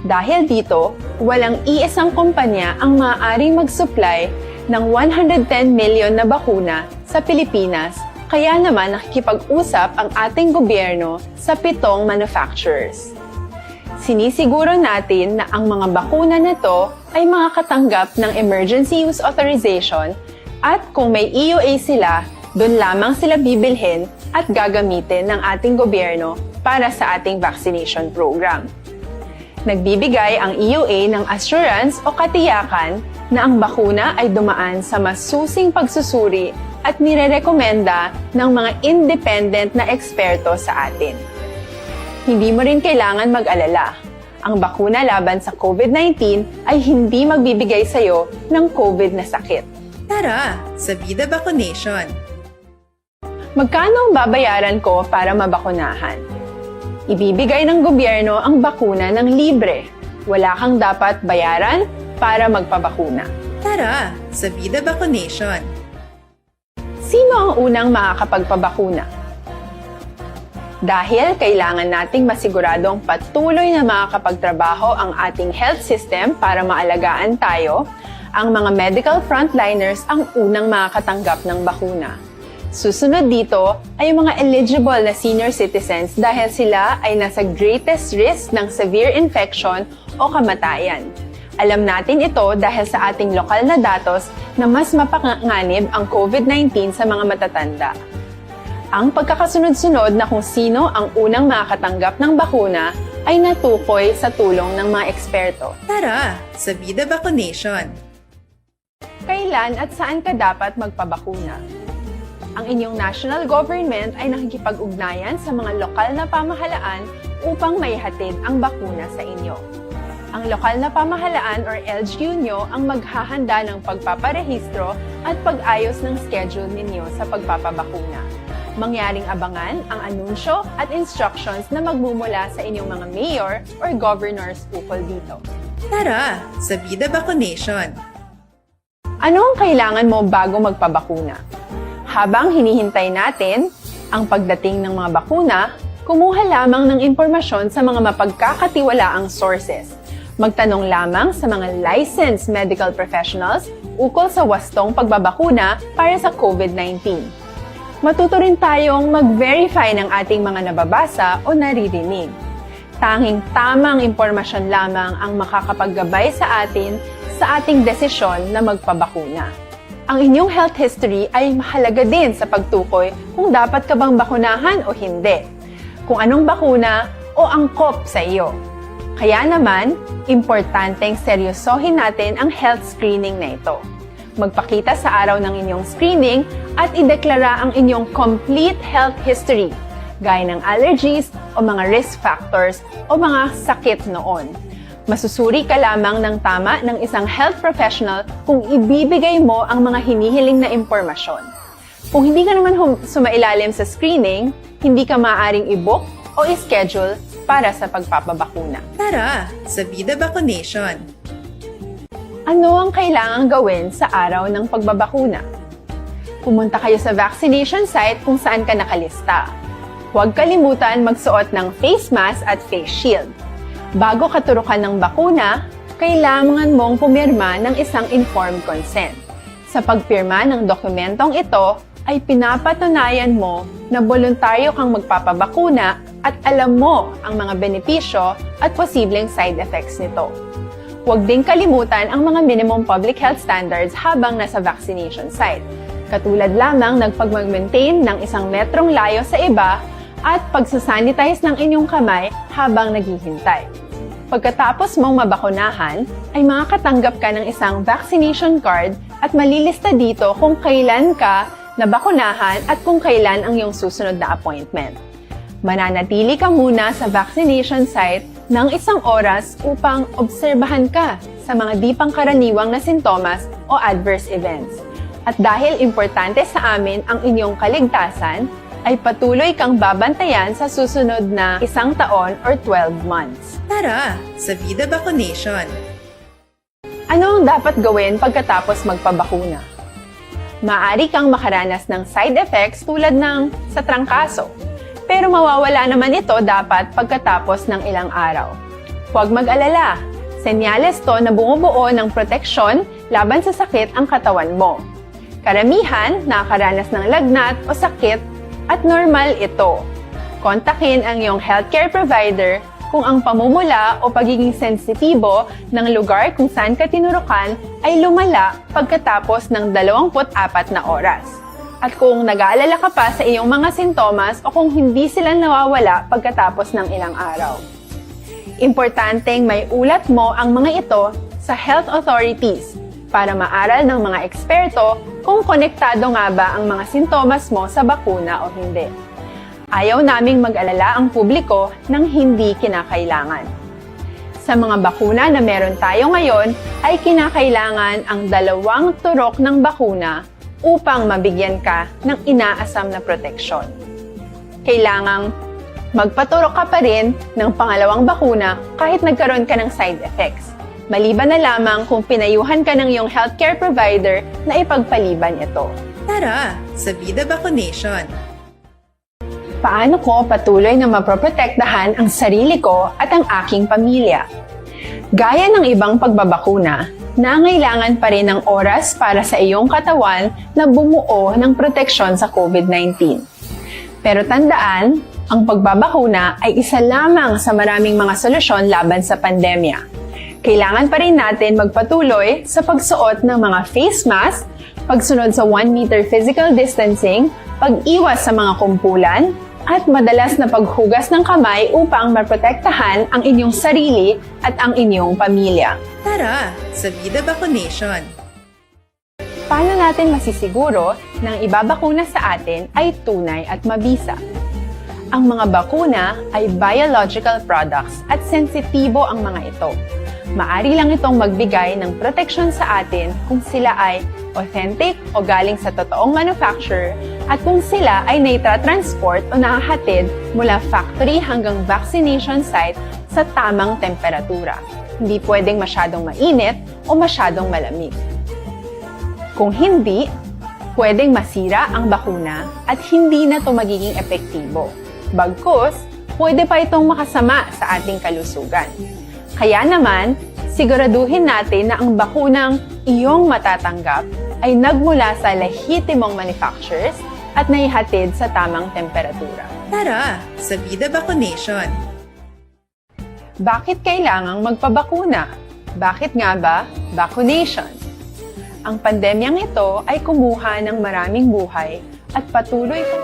Dahil dito, walang iisang kumpanya ang maaaring mag-supply ng 110 million na bakuna sa Pilipinas, kaya naman nakikipag-usap ang ating gobyerno sa 7 manufacturers. Sinisiguro natin na ang mga bakuna na to ay makakatanggap ng Emergency Use Authorization at kung may EUA sila, doon lamang sila bibilhin at gagamitin ng ating gobyerno para sa ating vaccination program. Nagbibigay ang EUA ng assurance o katiyakan na ang bakuna ay dumaan sa masusing pagsusuri at nirerekomenda ng mga independent na eksperto sa atin. Hindi mo rin kailangan mag-alala. Ang bakuna laban sa COVID-19 ay hindi magbibigay sa'yo ng COVID na sakit. Tara sa Vida Vaccination! Magkano ang babayaran ko para mabakunahan? Ibibigay ng gobyerno ang bakuna ng libre. Wala kang dapat bayaran para magpabakuna. Tara sa Vida Vaccination! Sino ang unang makakapagpabakuna? Dahil kailangan nating masiguradong patuloy na makakapagtrabaho ang ating health system para maalagaan tayo, ang mga medical frontliners ang unang makakatanggap ng bakuna. Susunod dito ay yung mga eligible na senior citizens dahil sila ay nasa greatest risk ng severe infection o kamatayan. Alam natin ito dahil sa ating lokal na datos na mas mapanganib ang COVID-19 sa mga matatanda. Ang pagkakasunod-sunod na kung sino ang unang makakatanggap ng bakuna ay natukoy sa tulong ng mga eksperto. Tara sa Vida Vaccination! Kailan at saan ka dapat magpabakuna? Ang inyong national government ay nakikipag-ugnayan sa mga lokal na pamahalaan upang maihatid ang bakuna sa inyo. Ang lokal na pamahalaan or LGU nyo ang maghahanda ng pagpaparehistro at pag-ayos ng schedule ninyo sa pagpapabakuna. Mangyaring abangan ang anunsyo at instructions na magmumula sa inyong mga mayor or governors ukol dito. Tara sa Vida Vaccination! Ano ang kailangan mo bago magpabakuna? Habang hinihintay natin ang pagdating ng mga bakuna, kumuha lamang ng impormasyon sa mga mapagkakatiwalaang sources. Magtanong lamang sa mga licensed medical professionals ukol sa wastong pagbabakuna para sa COVID-19. Matuto rin tayong mag-verify ng ating mga nababasa o naririnig. Tanging tamang impormasyon lamang ang makakapaggabay sa atin sa ating desisyon na magpabakuna. Ang inyong health history ay mahalaga din sa pagtukoy kung dapat ka bang bakunahan o hindi, kung anong bakuna o angkop sa iyo. Kaya naman, importanteng seryosohin natin ang health screening na ito. Magpakita sa araw ng inyong screening at ideklara ang inyong complete health history, gaya ng allergies o mga risk factors o mga sakit noon. Masusuri ka lamang ng tama ng isang health professional kung ibibigay mo ang mga hinihiling na impormasyon. Kung hindi ka naman sumailalim sa screening, hindi ka maaaring i-book o i-schedule para sa pagpapabakuna. Tara sa Vida Vaccination! Ano ang kailangang gawin sa araw ng pagbabakuna? Pumunta kayo sa vaccination site kung saan ka nakalista. Huwag kalimutan magsuot ng face mask at face shield. Bago ka turukan ng bakuna, kailangan mong pumirma ng isang informed consent. Sa pagpirma ng dokumentong ito, ay pinapatunayan mo na voluntaryo kang magpapabakuna at alam mo ang mga benepisyo at posibleng side effects nito. Huwag din kalimutan ang mga minimum public health standards habang nasa vaccination site. Katulad lamang nagpag-maintain ng 1 metrong layo sa iba at pagsasanitize ng inyong kamay habang naghihintay. Pagkatapos mong mabakunahan, ay makakatanggap ka ng isang vaccination card at malilista dito kung kailan ka nabakunahan at kung kailan ang iyong susunod na appointment. Mananatili ka muna sa vaccination site ng 1 oras upang obserbahan ka sa mga di pangkaraniwang na sintomas o adverse events. At dahil importante sa amin ang inyong kaligtasan, ay patuloy kang babantayan sa susunod na 1 taon or 12 months. Tara sa Vida Vaccination. Ano ang dapat gawin pagkatapos magpabakuna? Maaari kang makaranas ng side effects tulad ng sa trangkaso, pero mawawala naman ito dapat pagkatapos ng ilang araw. Huwag mag-alala, senyales to na bumubuo ng proteksyon laban sa sakit ang katawan mo. Karamihan nakakaranas ng lagnat o sakit at normal ito. Kontakin ang iyong healthcare provider kung ang pamumula o pagiging sensitibo ng lugar kung saan ka tinurukan ay lumala pagkatapos ng 24 na oras. At kung nag-aalala ka pa sa iyong mga sintomas o kung hindi sila nawawala pagkatapos ng ilang araw. Importanteng may ulat mo ang mga ito sa health authorities para maaral ng mga eksperto kung konektado nga ba ang mga sintomas mo sa bakuna o hindi. Ayaw naming mag-alala ang publiko ng hindi kinakailangan. Sa mga bakuna na meron tayo ngayon, ay kinakailangan ang 2 turok ng bakuna upang mabigyan ka ng inaasam na proteksyon. Kailangang magpaturok ka pa rin ng pangalawang bakuna kahit nagkaroon ka ng side effects. Maliban na lamang kung pinayuhan ka ng iyong healthcare provider na ipagpaliban ito. Tara sa Vida Vaccination. Paano ko patuloy na maproprotektahan ang sarili ko at ang aking pamilya? Gaya ng ibang pagbabakuna, nangailangan pa rin ng oras para sa iyong katawan na bumuo ng proteksyon sa COVID-19. Pero tandaan, ang pagbabakuna ay isa lamang sa maraming mga solusyon laban sa pandemya. Kailangan pa rin natin magpatuloy sa pagsuot ng mga face mask, pagsunod sa 1 meter physical distancing, pag-iwas sa mga kumpulan, at madalas na paghugas ng kamay upang maprotektahan ang inyong sarili at ang inyong pamilya. Tara sa Vida Vaccination. Paano natin masisiguro na ang ibabakuna sa atin ay tunay at mabisa? Ang mga bakuna ay biological products at sensitibo ang mga ito. Maari lang itong magbigay ng proteksyon sa atin kung sila ay authentic o galing sa totoong manufacturer at kung sila ay naitra-transport o nakahatid mula factory hanggang vaccination site sa tamang temperatura. Hindi pwedeng masyadong mainit o masyadong malamig. Kung hindi, pwedeng masira ang bakuna at hindi na ito magiging epektibo. Bagkus, pwede pa itong makasama sa ating kalusugan. Kaya naman, siguraduhin natin na ang bakunang iyong matatanggap ay nagmula sa lehitimong manufacturers at naihatid sa tamang temperatura. Tara sa Vida Vaccination. Bakit kailangang magpabakuna? Bakit nga ba vaccination? Ang pandemyang ito ay kumuha ng maraming buhay at patuloy pa.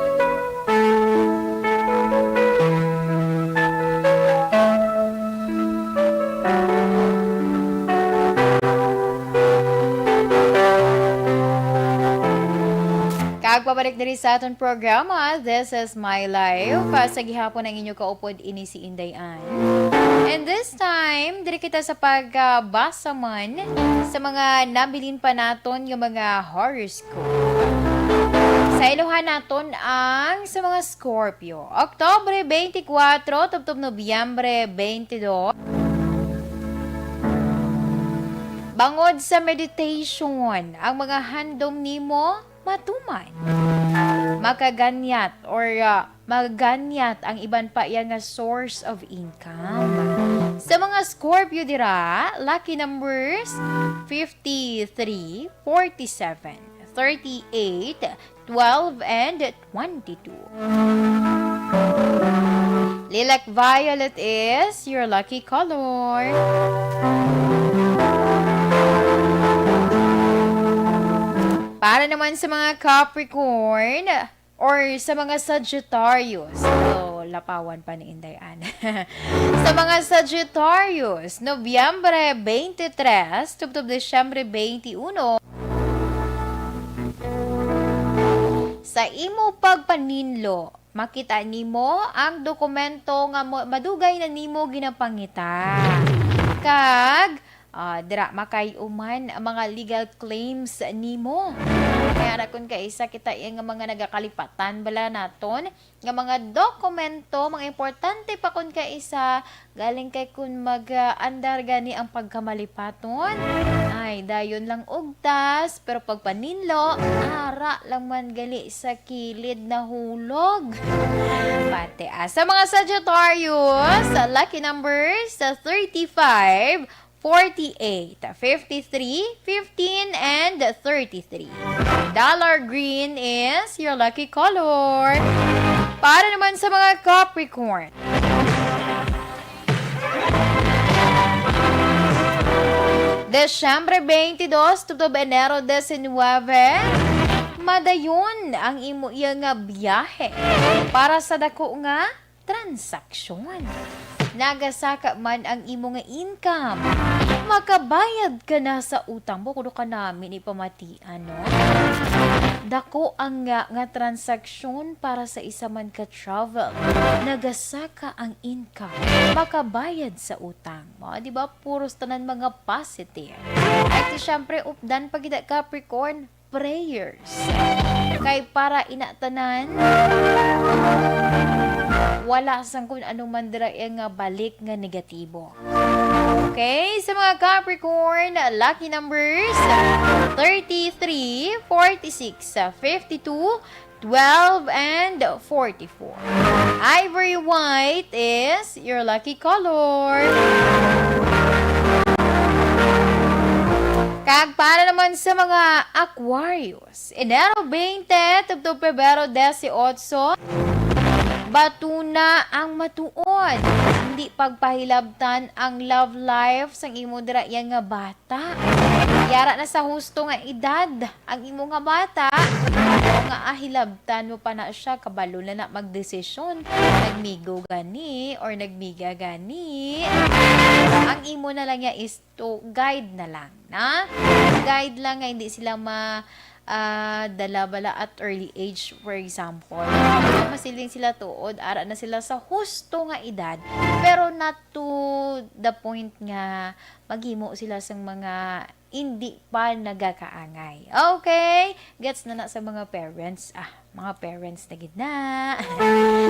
Kagpabalik na rin sa aton programa, This is My Life. Sa gihapon ang inyo kaupod ini si Inday Ann. And this time, diri kita sa pagbasa man sa mga nabilin pa naton yung mga horoscope. Sa iluhan naton ang sa mga Scorpio. Oktubre 24, tubtob Nobyembre 22. Bangod sa meditation, ang mga handom nimo matuman. Makaganyat or maganyat ang iban pa yan nga source of income. Sa mga Scorpio dira, lucky numbers 53, 47, 38, 12, and 22. Lilac violet is your lucky color. Para naman sa mga Capricorn or sa mga Sagittarius. So, lapawan pa ni Inday Ann. Sa mga Sagittarius, Nobyembre 23, tubtob Desyembre 21. Sa imo pagpaninlo, makita nimo ang dokumento nga madugay na nimo ginapangita. Kag dira makay uman ang mga legal claims nimo. Kaya na kung kaisa kita yung mga nagakalipatan bala naton, nga mga dokumento, mga importante pa kung kaisa, galing kay kung mag-andar gani ang pagkamalipaton. Ay, dayon lang ugtas, pero pagpaninlo, ara lang man gali sa kilid na hulog. Pati sa mga Sagittarius, sa lucky numbers sa 35, 48, 53, 15, and 33. Dollar green is your lucky color. Para naman sa mga Capricorn. Desyembre 22 to Enero 19, madayon ang imo nga biyahe para sa dako nga transaksyon. Nagasaka man ang imo nga income, makabayad ka na sa utang mo kuno ka namin ipamatian, no? Dako ang nga transaksyon para sa isa man ka travel. Nagasaka ang income, makabayad sa utang mo. Di ba? Puros tanan mga positive. At syempre, updan pagida Capricorn, prayers. Kay para inatanan, wala sang kung anong mandira nga balik nga negatibo. Okay, sa mga Capricorn, lucky numbers 33, 46, 52, 12, and 44. Ivory white is your lucky color. Kag para naman sa mga Aquarius, Enero 20 to Pebrero 18, batuna ang matuod. Hindi pagpahilabtan ang love life sang imo dira yang nga bata. Yara na sa husto nga edad ang imo nga bata. O nga ahilabtan mo pa na siya, kabalo na magdesisyon. Nagmigo gani or nagmiga gani. Ang imo na lang niya is to guide na lang, na? Guide lang nga hindi sila dala-bala at early age, for example. Masiling sila tuod, ara na sila sa husto nga edad, pero not to the point nga maghimo sila sa mga hindi pa nagakaangay. Okay? Gets na sa mga parents. Mga parents na gid na.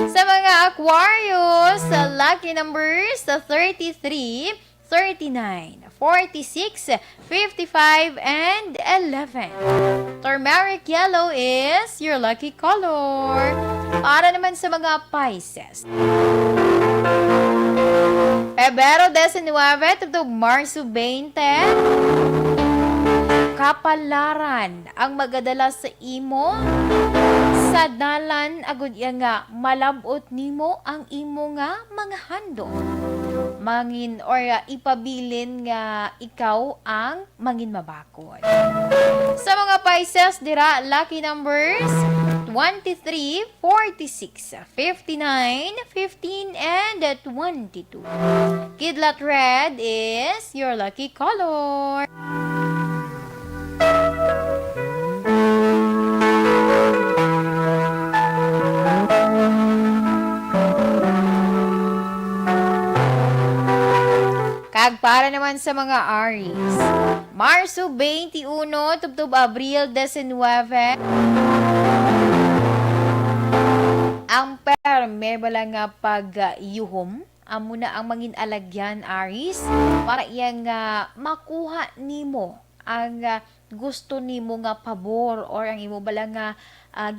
Sa mga Aquarius, sa lucky numbers sa 33, 39, 46, 55, and 11. Turmeric yellow is your lucky color. Para naman sa mga Pisces, Pebrero 19 to Marso 20, kapalaran ang magadala sa imo. Sa dalan agud nga malabot nimo ang imo nga mga handog. Mangin or ipabilin nga ikaw ang mangin mabakod. Sa mga Pisces dira, lucky numbers 23, 46, 59, 15, and 22. Kidlat red is your lucky color. Kag para naman sa mga Aries, Marso 21 to Abril 19, ang perme bala nga pag-yuhom, amo na ang mangin alagyan, Aries, para iyang makuha nimo ang gusto nimo nga pabor or ang imo bala nga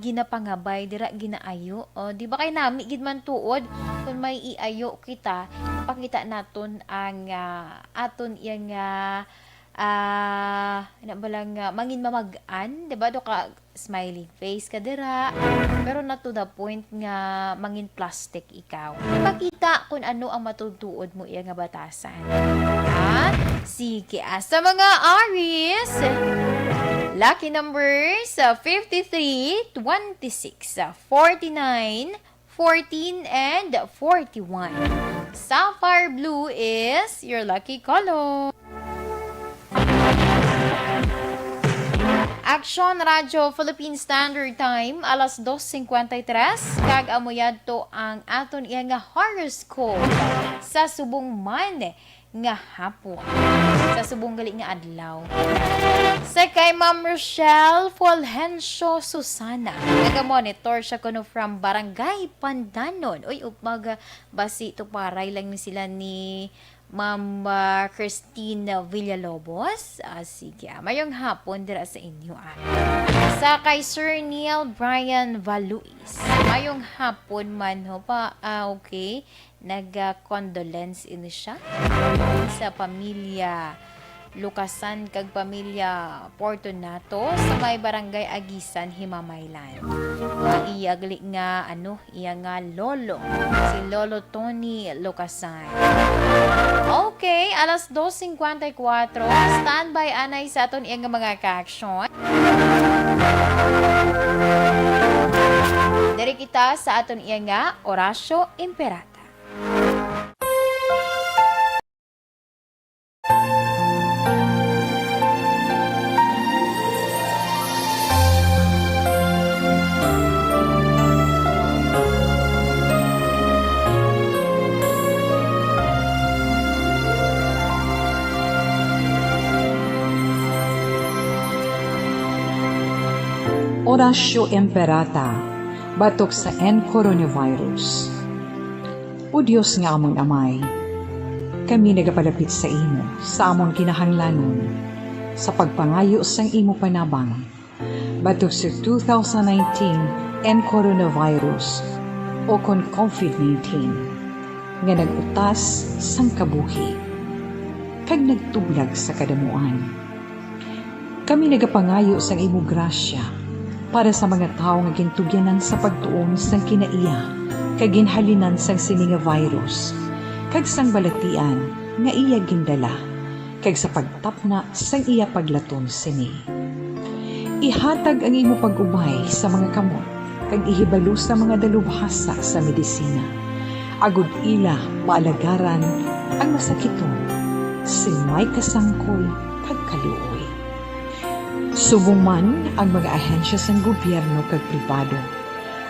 ginapangabay dira ginaayo. O di ba kay nami gid man tuod kung may iayo kita, pakita naton ang aton iyang balang mangin mamag-an, di ba? Do ka smiling face ka dira, pero not to the point nga mangin plastic ikaw. Pakita kung ano ang matutuod mo iya nga batasan. Sige, sa mga Aries, lucky numbers 53, 26, 49, 14, and 41. Sapphire blue is your lucky color. Action Radyo Philippine Standard Time, alas 2:53. Kag amoyad to ang aton iya nga horoscope sa subong man nga hapon sa subong gali nga adlaw. Sa kay Ma'am Rochelle Fulgencio Susana, naga-monitor siya kuno from Barangay Pandanon. Uy, upag basi ito paray lang ni sila ni Ma'am Christine Villalobos. Sige, mayong hapon dira sa inyo. Sa kay Sir Neil Brian Valuis, mayong hapon man ho pa. Okay, nag-condolence ini siya sa pamilya Lucasan kag pamilya Fortunato sa may barangay Agisan, Himamaylan. Iyagli nga iya nga lolo, si Lolo Tony Lucasan. Okay, alas 2:54, standby anay sa aton iya nga mga ka-action. Dari kita sa aton iya nga Orasyo Imperata. Orasyo Imperata, batok sa coronavirus. O Diyos nga among amay, kami nagapalapit sa imo, sa among kinahanglanon, sa pagpangayo sang imo panabang, batok sa 2019 coronavirus o kon COVID-19, nga nagutas sang kabuhi, kag nagtublag sa kadamuan. Kami nagapangayo sang imo grasya, para sa mga tao nga gintugyanan sa pagtuon sang kinaiya kag ginhalinan sang sini nga virus kag sang balatian nga iya gindala kag sa pagtapna sang iya paglaton sini. Ihatag ang imo pag-ubay sa mga kamot kag ihibalo sa mga dalubhasa sa medisina. Agud ila maalagaran ang masakiton sin may kasangkol kag kaluoy. Subong man ang mga ahensya sang gobyerno kag pribado,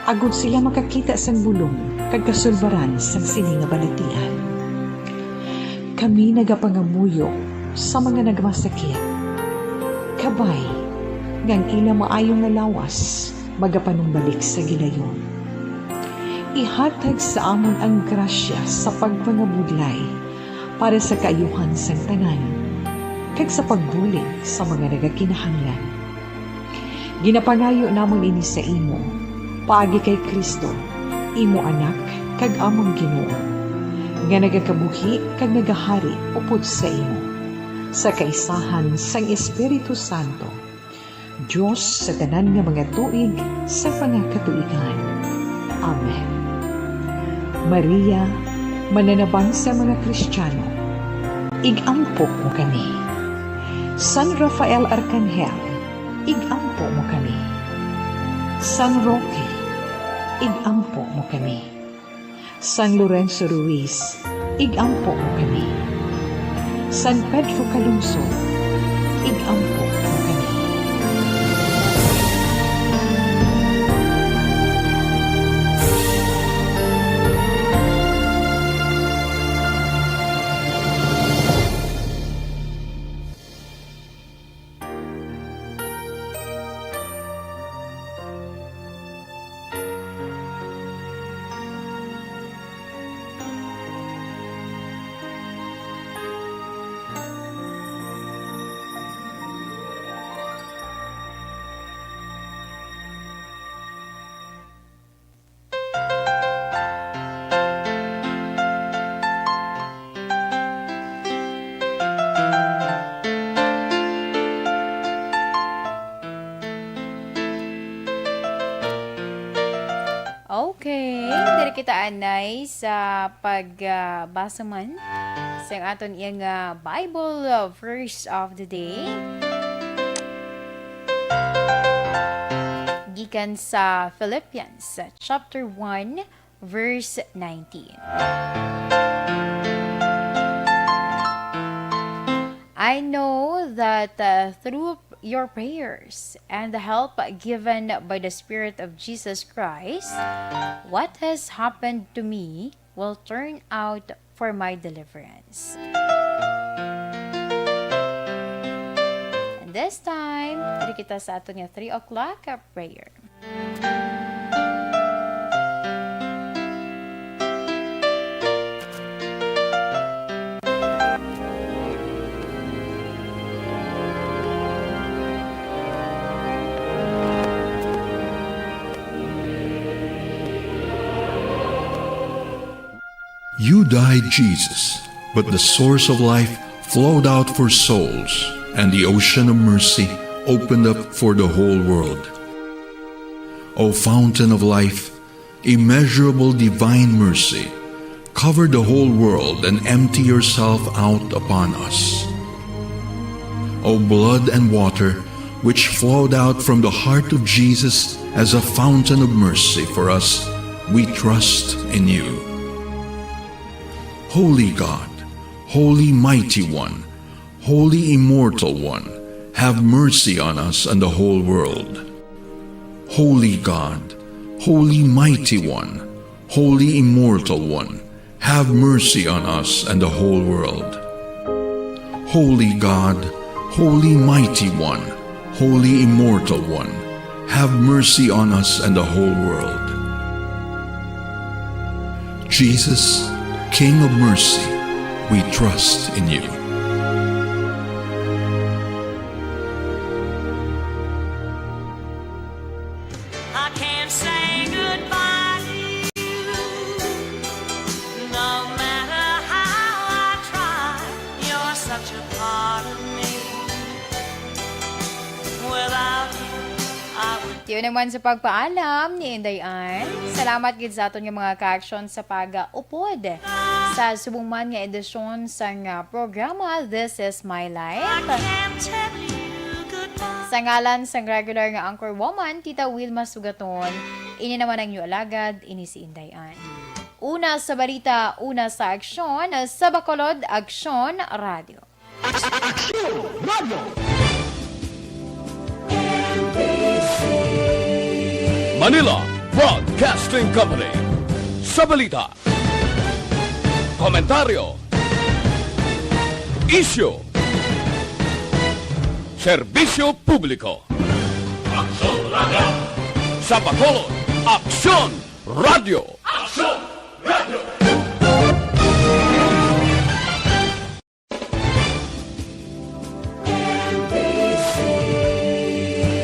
agud sila makakita sang bulong kag kasulbaran sang sini nga balatian. Kami nagapangamuyo sa mga nagmasakit. Kabay, ngang ila maayong nga lawas, magapanumbalik sa gilayon. Ihatag sa amon ang grasya sa pagpangabudlay para sa kaayuhan sang tanan, kag sa pagbulig sa mga nagakinahanglan. Ginapangayo namon ini sa imo, paagi kay Kristo, imo anak, kag among Ginoo, nga nagakabuhi kag nagahari upod sa imo, sa kaisahan sang Espiritu Santo, Diyos sa tanan nga mga tuig sa pangakatuigan. Amen. Maria, mananabang sa mga Kristiyano, igampo mo kami. San Rafael Arcangel, igampo mo kami. San Roque, igampo mo kami. San Lorenzo Ruiz, igampo mo kami. San Pedro Calungsod, igampo mo kami. Okay, diri kita anay sa pagbasa man sa aton iyang Bible verse of the day. Gikan sa Philippians chapter 1 verse 19. I know that through your prayers and the help given by the Spirit of Jesus Christ, what has happened to me will turn out for my deliverance. And this time, diri kita sa ato nga 3 o'clock prayer. You died, Jesus, but the source of life flowed out for souls, and the ocean of mercy opened up for the whole world. O fountain of life, immeasurable divine mercy, cover the whole world and empty yourself out upon us. O blood and water, which flowed out from the heart of Jesus as a fountain of mercy for us, we trust in you. Holy God, Holy Mighty One, Holy Immortal One, have mercy on us and the whole world. Holy God, Holy Mighty One, Holy Immortal One, have mercy on us and the whole world. Holy God, Holy Mighty One, Holy Immortal One, have mercy on us and the whole world. Jesus, King of mercy, we trust in you. I can't say goodbye to you. No matter how I try, you're such a part of me. Without you, I would. Yun naman sa pagpaalam ni Inday Ann. Salamat gid sa aton nga mga ka-action sa pag-upod sa subong man nga edisyon sa nga programa This Is My Life. Can't tell you goodbye. Sa ngalan sang regular nga anchor woman, Tita Wilma Sugaton, ini naman ang iyo alagad, ini si Inday Ann. Una sa balita, una sa aksyon, sa Bacolod, Aksyon Radio. Manila Broadcasting Company. Sa balita, komentaryo, issue, serbisyo publiko. Aksyon Radio. Sa Bacolod, Aksyon Radio. Aksyon Radio.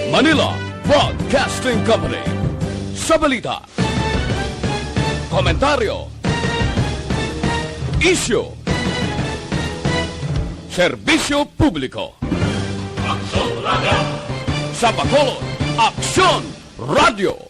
Manila Broadcasting Company. Sa balita, komentaryo, issue, serbisyo publiko. Aksyon Radio. Sa Bacolod, Aksyon Radio.